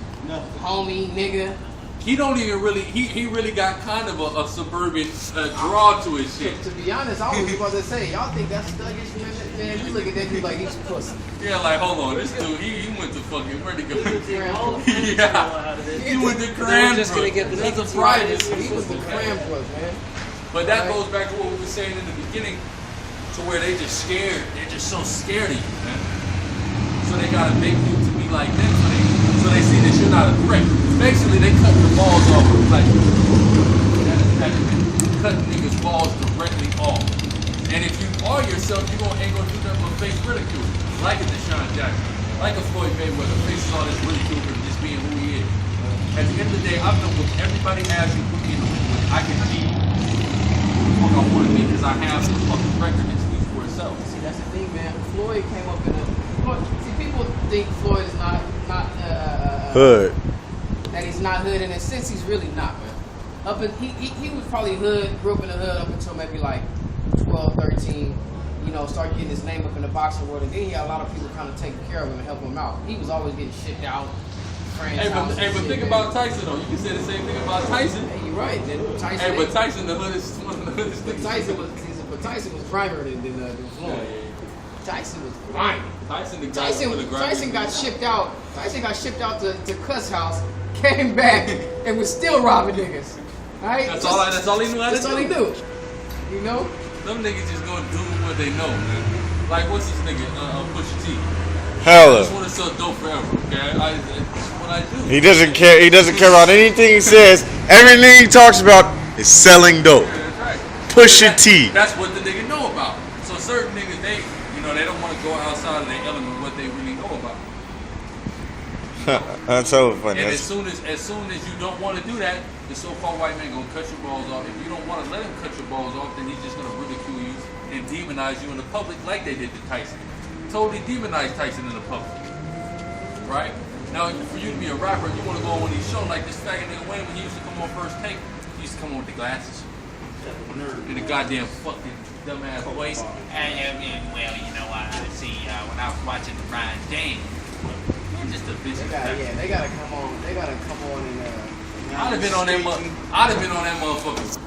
homie, nigga. He don't even really, he really got kind of a suburban draw to his shit. To be honest, I was about to say, y'all think that's thuggish, man? We look at that dude like he's pussy. Yeah, like, hold on, this dude, he went to fucking, where'd he go? Yeah, he went to Cranbrook. That's a private school. He was the Cranbrook, man. But that goes back to what we were saying in the beginning, to where they just scared, they're just so scared of you, man. So they gotta make you to be like them, so they see that you're not a threat. Basically, they cut the balls off, like, cut niggas' balls directly off. And if you are yourself, you ain't gonna do nothing but face ridicule. Like a Deshaun Jackson, like a Floyd Mayweather, faces all this ridicule for just being who he is. At the end of the day, I've done what everybody has you put me in the ring with. I can be who the fuck I want to be because I have the fucking record that speaks for itself. See, That's the thing, man. Floyd came up in a. See, people think Floyd is not Hood. that he's not hood, and in a sense, he's really not, man. He was probably hood, grew up in the hood up until maybe like 12, 13. You know, started getting his name up in the boxing world, and then he had a lot of people kind of taking care of him and help him out. He was always getting shipped out. Hey, but think about Tyson though. You can say the same thing about Tyson. Hey, you're right. Tyson. Hey, but Tyson, the hood is one of the hoodest But niggas. Tyson was grimier than Floyd. Yeah. Tyson was grimy. Tyson, the guy with the grind. Tyson got shipped out. Tyson got shipped out to Cuss House, came back, and was still robbing niggas. Right? That's all he knew how to do. That's all he knew. You know? Them niggas just gonna do what they know, man. Like what's this nigga? Pusha T. Hella. I just want to sell dope forever. Okay, that's what I do. He doesn't care. He doesn't care about anything he says. Everything he talks about is selling dope. Yeah, that's right. Pusha T. That's what the nigga know about. So certain niggas, they don't want to go outside of their element what they really know about. That's so funny. And as soon as you don't want to do that, the so-called white man gonna cut your balls off. If you don't want to let him cut your balls off, then he's just gonna ridicule you and demonize you in the public like they did to Tyson. Totally demonize Tyson in the public. Right? Now, for you to be a rapper, you want to go on one of these shows like this faggot nigga Wayne when he used to come on First Take. He used to come on with the glasses. And the goddamn fucking dumbass voice. Well, you know, I see when I was watching the Ryan James, You're just a bitch. They gotta come on. They gotta come on and. I'd have been on that motherfucker.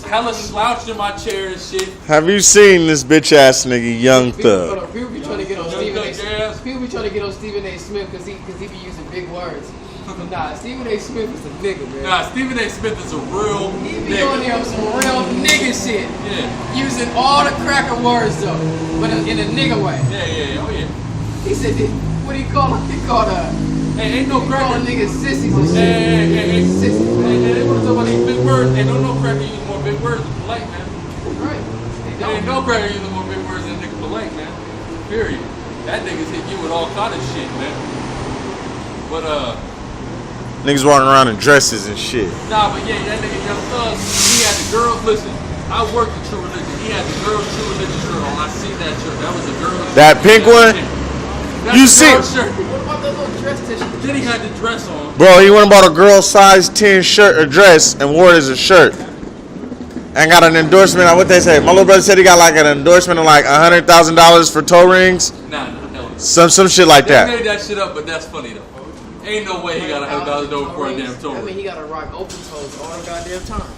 Hella slouched in my chair and shit. Have you seen this bitch ass nigga, Young Thug? People be trying to get on Stephen A. Yes. People be trying to get on Stephen A. Smith because he be using big words. But nah, Stephen A. Smith is a nigga, man. Nah, Stephen A. Smith is a real He be nigga. on there with some real nigga shit. Yeah. Using all the cracker words though, but in a nigga way. Yeah, oh yeah. He said, what do you call him? He called Hey, ain't no calling cracker. niggas sissies and shit. Hey. Sissies. Hey, they want to talk about these big words. Ain't no cracker using more big words than polite, man. Right. They There ain't don't. no cracker using more big words than a nigga polite, man. Period. That nigga's hit you with all kind of shit, man. But Niggas walking around in dresses and shit. nah, but yeah, that nigga Young Thug, he had the girl. Listen, I worked in True Religion. He had the girl's True Religion shirt on. I seen that shirt. That was a girl's. That pink one? That's You a see- girl's shirt. What about the little dress tissue? Then he had the dress on. Bro, he went and bought a girl size 10 shirt or dress and wore it as a shirt. And got an endorsement on what they say. My little brother said he got like an endorsement of like $100,000 for toe rings. Nah. Some shit like They that. made that shit up, but that's funny though. Ain't no way he got $100 over for a damn toe I mean, ring. he gotta rock open toes all the goddamn time.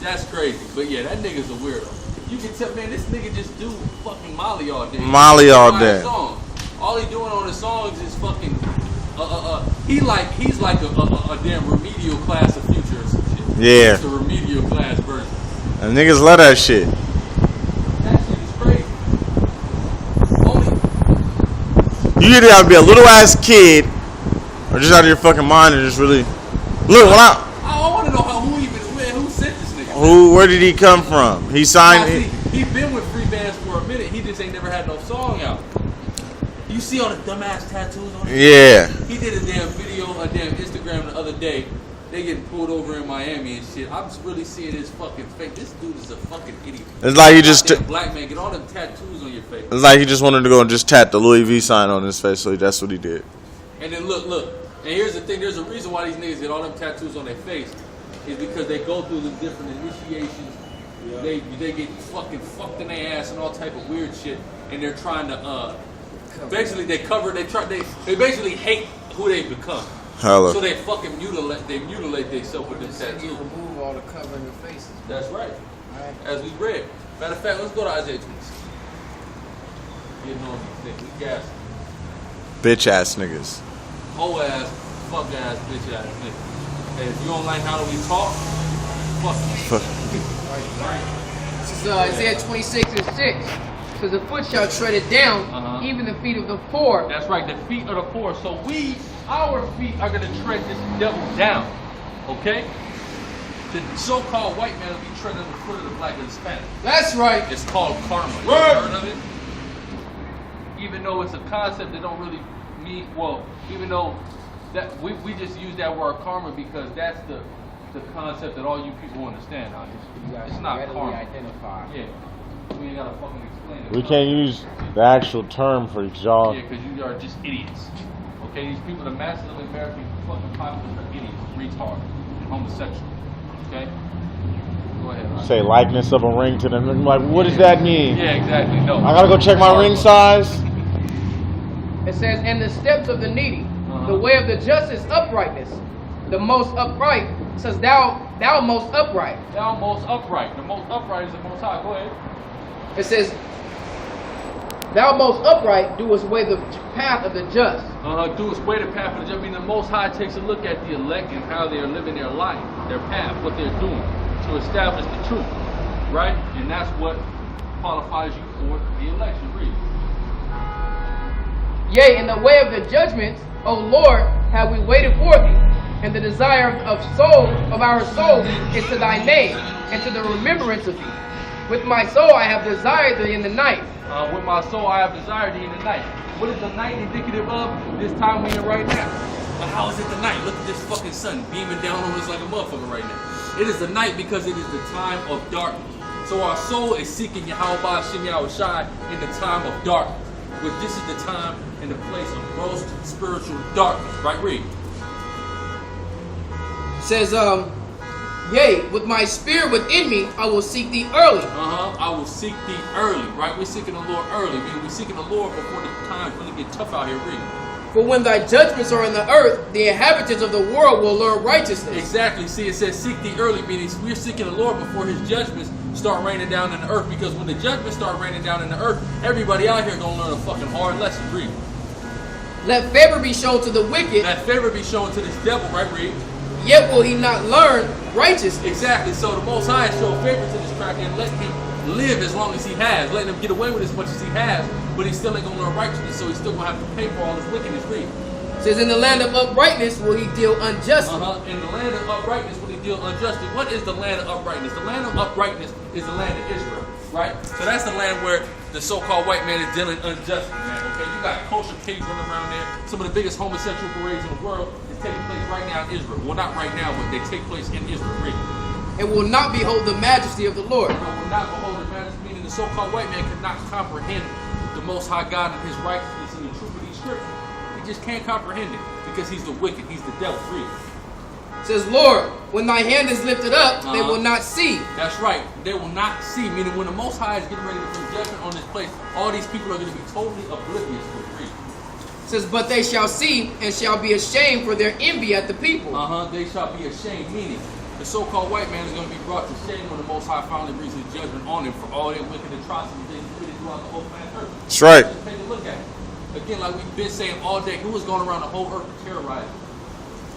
That's crazy. But yeah, that nigga's a weirdo. You can tell, man, this nigga just do fucking Molly all day. Molly all By day. his song. All he doing on his songs is fucking. He's like a damn remedial class of Future or some shit. Yeah. It's the remedial class version. And niggas love that shit. That shit is crazy. Only. You either have to be a little ass kid or just out of your fucking mind and just really. Look, when I want to know who sent this nigga. where did he come from? He Nah, signed. see, he been with free bands for a minute. He just ain't never had no song out. You see all the dumbass tattoos on him? Yeah. He did a damn video on damn Instagram the other day. They getting pulled over in Miami and shit. I'm really seeing his fucking face. This dude is a fucking idiot. It's like he just. Goddamn black man, get all them tattoos on your face. It's like he just wanted to go and just tat the Louis V sign on his face, so that's what he did. And then look. And here's the thing. There's a reason why these niggas get all them tattoos on their face. Is because they go through the different initiations. Yeah. They get fucking fucked in their ass and all type of weird shit. And they're trying to basically they basically hate who they become. Hella. So they fucking mutilate themselves with this You tattoo. remove all the covering of faces. That's right. Right. As we read. Matter of fact, let's go to Isaiah 26. Getting on these things. We gas. Bitch ass niggas. Whole ass, fuck ass, bitch ass nigga. Hey, if you don't like how we talk, fuck you. This is Isaiah 26 and 6. So the foot shall tread it down, even the feet of the poor. That's right, the feet of the poor. So our feet are gonna tread this devil down. Okay? The so-called white man will be treading the foot of the black and Hispanic. That's right. It's called karma. You ever heard of it? Even though it's a concept that don't really mean, well, even though that we just use that word karma because that's the concept that all you people understand on it. It's not readily karma. identify. Yeah. We ain't gotta fucking explain it. We can't use the actual term for y'all. Yeah, because you are just idiots. Okay, these people, the masses of the American fucking populace are idiots, retarded, and homosexual. Okay? Go ahead, Ryan. Say likeness of a ring to them. I'm like, what does that mean? Yeah, exactly. No. I gotta go check my ring size. It says, and the steps of the needy, the way of the just is uprightness. The most upright says, thou most upright. Thou most upright. The most upright is the most high. Go ahead. It says, thou most upright doest weigh the path of the just. Do us way the path of the just. I mean, the Most High takes a look at the elect and how they are living their life, their path, what they're doing to establish the truth, right? And that's what qualifies you for the election. Read. Yea, in the way of the judgments, O Lord, have we waited for thee, and the desire of our soul is to thy name, and to the remembrance of thee. With my soul I have desired thee in the night. With my soul I have desired thee in the night. What is the night indicative of? This time we're in right now. But how is it the night? Look at this fucking sun beaming down on us like a motherfucker right now. It is the night because it is the time of darkness. So our soul is seeking Yahweh Shem Yahushai in the time of darkness. Which this is the time and the place of gross spiritual darkness. Right, read. It says, yea, with my spirit within me, I will seek thee early. I will seek thee early. Right? We're seeking the Lord early. I mean, we're seeking the Lord before the times really get tough out here. Read. For when thy judgments are in the earth, the inhabitants of the world will learn righteousness. Exactly. See, it says seek thee early, meaning we're seeking the Lord before his judgments start raining down in the earth. Because when the judgments start raining down in the earth, everybody out here gonna learn a fucking hard lesson. Read. Let favor be shown to the wicked. Let favor be shown to this devil. Right, read. Yet will he not learn righteousness. Exactly. So the Most High showed favor to this cracker and let him live as long as he has, letting him get away with as much as he has, but he still ain't gonna learn righteousness, so he's still gonna have to pay for all his wickedness. Read. It says, in the land of uprightness will he deal unjustly. In the land of uprightness will he deal unjustly. What is the land of uprightness? The land of uprightness is the land of Israel, right? So that's the land where the so-called white man is dealing unjustly, man. Okay, you got kosher pigs running around there. Some of the biggest homosexual parades in the world is taking place right now in Israel. Well, not right now, but they take place in Israel. Read. And will not behold the majesty of the Lord. Will not behold the majesty, meaning the so-called white man cannot comprehend the Most High God and his righteousness and the truth of these scriptures. He just can't comprehend it because he's the wicked, he's the devil. Read. It says, Lord, when thy hand is lifted up, they will not see. That's right. They will not see, meaning when the Most High is getting ready to bring judgment on this place, all these people are going to be totally oblivious to it. Read. It says, but they shall see and shall be ashamed for their envy at the people. They shall be ashamed, meaning the so-called white man is going to be brought to shame when the Most High finally brings his judgment on him for all their wicked atrocities they committed throughout the whole planet Earth. That's right. Just take a look at it. Again, like we've been saying all day, who is going around the whole earth to terrorize?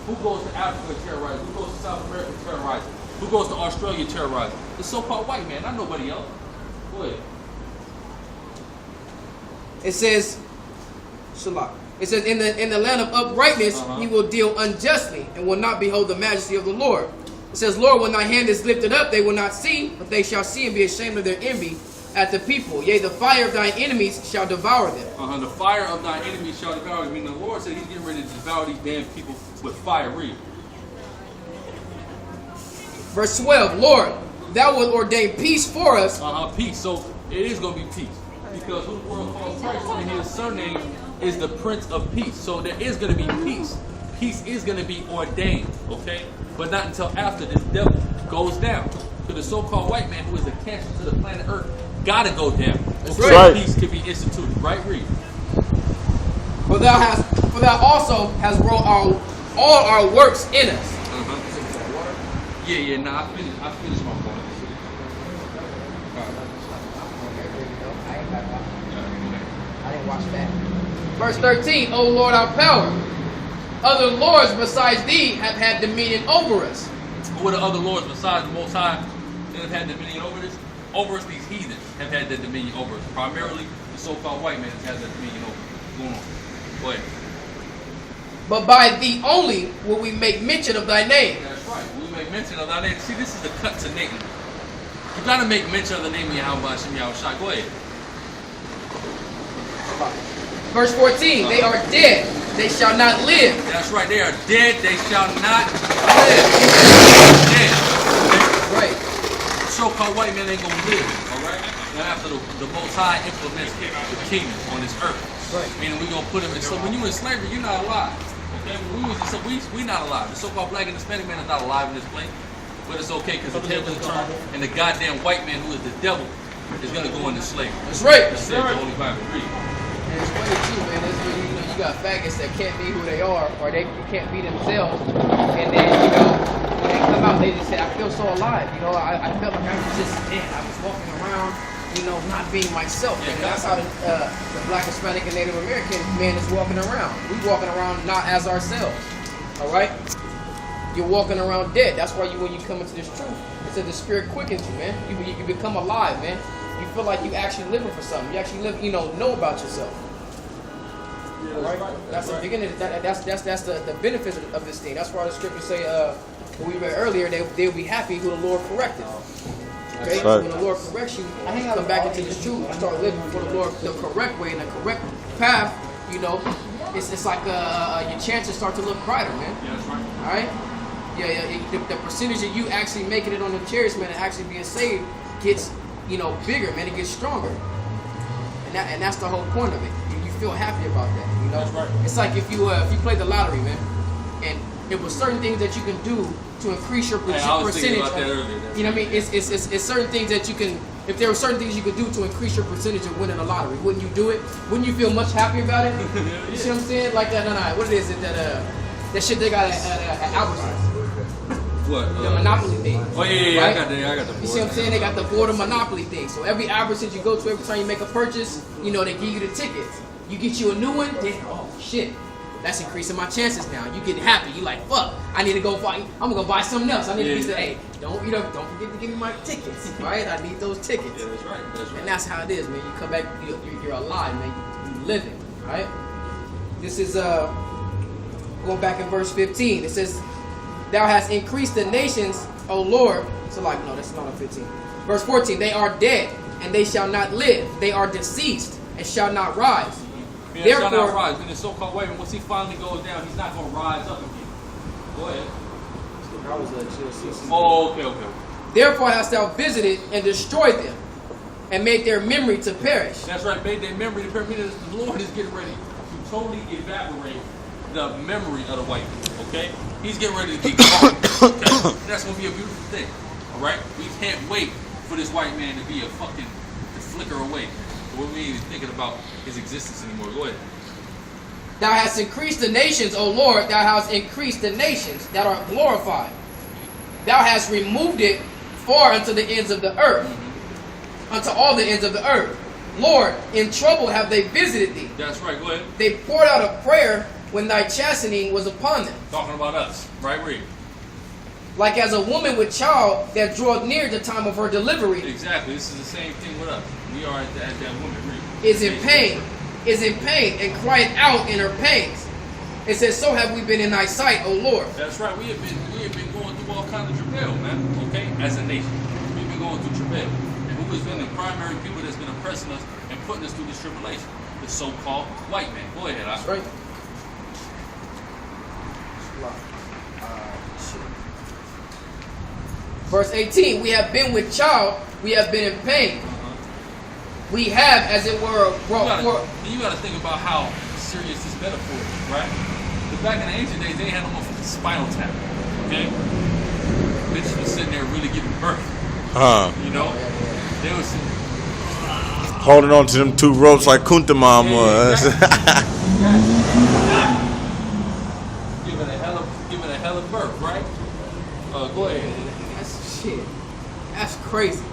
Who goes to Africa to terrorize? Who goes to South America to terrorize? Who goes to Australia to terrorize? The so-called white man, not nobody else. Go ahead. It says, Shalak. It says, in the land of uprightness he will deal unjustly and will not behold the majesty of the Lord. It says, Lord, when thy hand is lifted up, they will not see, but they shall see and be ashamed of their envy at the people. Yea, the fire of thine enemies shall devour them. The fire of thine enemies shall devour them. I mean, the Lord said he's getting ready to devour these damn people with fire. Read. Verse 12, Lord, thou wilt ordain peace for us. Peace. So it is going to be peace. Because who the world calls Christ and his surname is the Prince of Peace. So there is going to be peace. Peace is going to be ordained, okay? But not until after this devil goes down. So the so-called white man who is a cancer to the planet Earth gotta go down. That's right. Peace can be instituted. Right? Read. For thou also hast wrought all our works in us. Yeah, nah, I finished my point. I didn't watch that. Verse 13, O Lord our power, other lords besides thee have had dominion over us. What are other lords besides the Most High that have had dominion over this? Over us, these heathens have had that dominion over us. Primarily, the so-called white man has had that dominion over us. Go on. Go ahead. But by thee only will we make mention of thy name. That's right. We make mention of thy name. See, this is the cut to Nathan. You got to make mention of the name of Yahweh Shem Yahushai. Go ahead. Verse 14, they are dead, they shall not live. That's right, they are dead, they shall not live. Dead. Right. So-called white man ain't gonna live, alright? after the Most High implements the kingdom on this earth. Right. Meaning we're gonna put him in. So when you in slavery, you're not alive. Okay, we not alive. The so-called black and Hispanic man is not alive in this place. But it's okay because the table is turned, and the goddamn white man who is the devil is gonna go into slavery. That's right. That's it. The Holy Bible. Read. And it's funny too, man. That's when you got faggots that can't be who they are, or they can't be themselves, and then when they come out, they just say, "I feel so alive." I felt like I was just dead. I was walking around, not being myself. Yeah, and that's how the Black, Hispanic, and Native American man is walking around. We walking around not as ourselves. All right. You're walking around dead. That's why when you come into this truth, it says the spirit quickens you, man. You become alive, man. You feel like you actually living for something. You actually live, know about yourself. Yeah, All right? That's the beginning. That's the benefit of this thing. That's why the scriptures say, what we read earlier, they'll be happy who the Lord corrected. Okay? So when the Lord corrects you, you come back into this truth. You start living for the Lord the correct way and the correct path. It's like your chances start to look brighter, man. Yeah, that's right. All right. Yeah. The percentage of you actually making it on the chariots, man, and actually being saved gets, bigger, man. It gets stronger, and that's the whole point of it. You feel happy about that, That's right. It's like if you play the lottery, man, and there was certain things that you can do to increase your Hey, I was thinking percentage. about that earlier. You know what I mean? It's certain things that you can. If there were certain things you could do to increase your percentage of winning a lottery, wouldn't you do it? Wouldn't you feel much happier about it? You see what I'm saying? Like that. What is it that shit they got at Albertsons? What? The Monopoly thing. Oh yeah, right? I got the board. You see what I'm saying? They got the board of Monopoly thing. So every Albertsons you go to, every time you make a purchase, they give you the tickets. You get you a new one, then shit. That's increasing my chances now. You get happy. You like, fuck, I need to go buy. I'm gonna buy something else. I need to say, hey, don't forget to give me my tickets, right? I need those tickets. Yeah, that's right. That's right. And that's how it is, man. You come back, you're alive, man. You living, right? This is going back in verse 15. It says, "Thou hast increased the nations, O Lord." So no, that's not on 15. Verse 14. "They are dead, and they shall not live. They are deceased, and shall not rise." Yeah, shall not rise. When the so-called white man, once he finally goes down, he's not going to rise up again. Go ahead. Oh, okay. "Therefore hast thou visited and destroyed them, and made their memory to perish." That's right. Made their memory to perish. The Lord is getting ready to totally evaporate the memory of the white man. Okay, he's getting ready to be gone. Okay, that's going to be a beautiful thing. All right, we can't wait for this white man to be to flicker away. We ain't even thinking about his existence anymore. Go ahead. "Thou hast increased the nations, O Lord, thou hast increased the nations that are glorified. Thou hast removed it far unto the ends of the earth, unto all the ends of the earth. Lord, in trouble have they visited thee. That's right. Go ahead. They poured out a prayer when thy chastening was upon them. Talking about us, right? Read. Like as a woman with child that draweth near the time of her delivery, Exactly. This is the same thing with us. We are at that woman. Read. is in pain, and crieth out in her pangs. It says, so have we been in thy sight, O Lord. That's right. We have been going through all kinds of travail, man. Okay, as a nation, we've been going through travail. And who has been the primary people that's been oppressing us and putting us through this tribulation? The so-called white man. Go ahead, That's right. Verse 18, we have been with child, we have been in pain. We have, as it were, brought forth. You got to think about how serious this metaphor is, right? Because back in the ancient days, they had no motherfucking spinal tap, okay? Bitches was sitting there really giving birth. You know? They was holding on to them two ropes like Kunta Mom was. Giving a hell of birth, right? Go ahead. That's shit. That's crazy.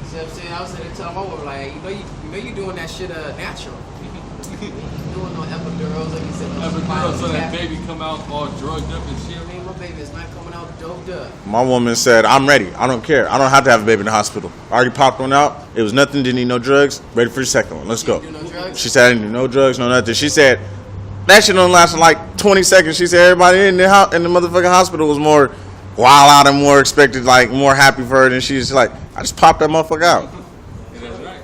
See what I'm saying? I was sitting there telling my woman, like, you know you doing that shit natural. You doing no epidurals, like you said. Epidurals, so that baby come out all drugged up and shit. I mean, my baby is not coming out doped up. My woman said, I'm ready. I don't care. I don't have to have a baby in the hospital. I already popped one out. It was nothing. Didn't need no drugs. Ready for the second one. Let's go. Do no drugs? She said, I didn't do no drugs, no nothing. She said, that shit only lasted like 20 seconds. She said, everybody in the motherfucking hospital was more wild out and more expected, like more happy for her. And she's like, I just popped that motherfucker out. That's right.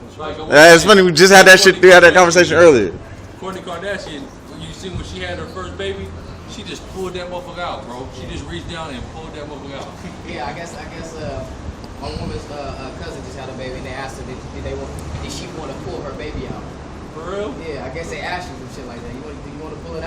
That's right. It's funny. We just had that shit. We had that conversation earlier. Kourtney Kardashian, you see when she had her first baby, she just pulled that motherfucker out, bro. She just reached down and pulled that motherfucker out. Yeah, I guess My woman's cousin just had a baby, and they asked her did she want to pull her baby out. For real? Yeah, I guess they asked you some shit like that. Do you want to pull it out?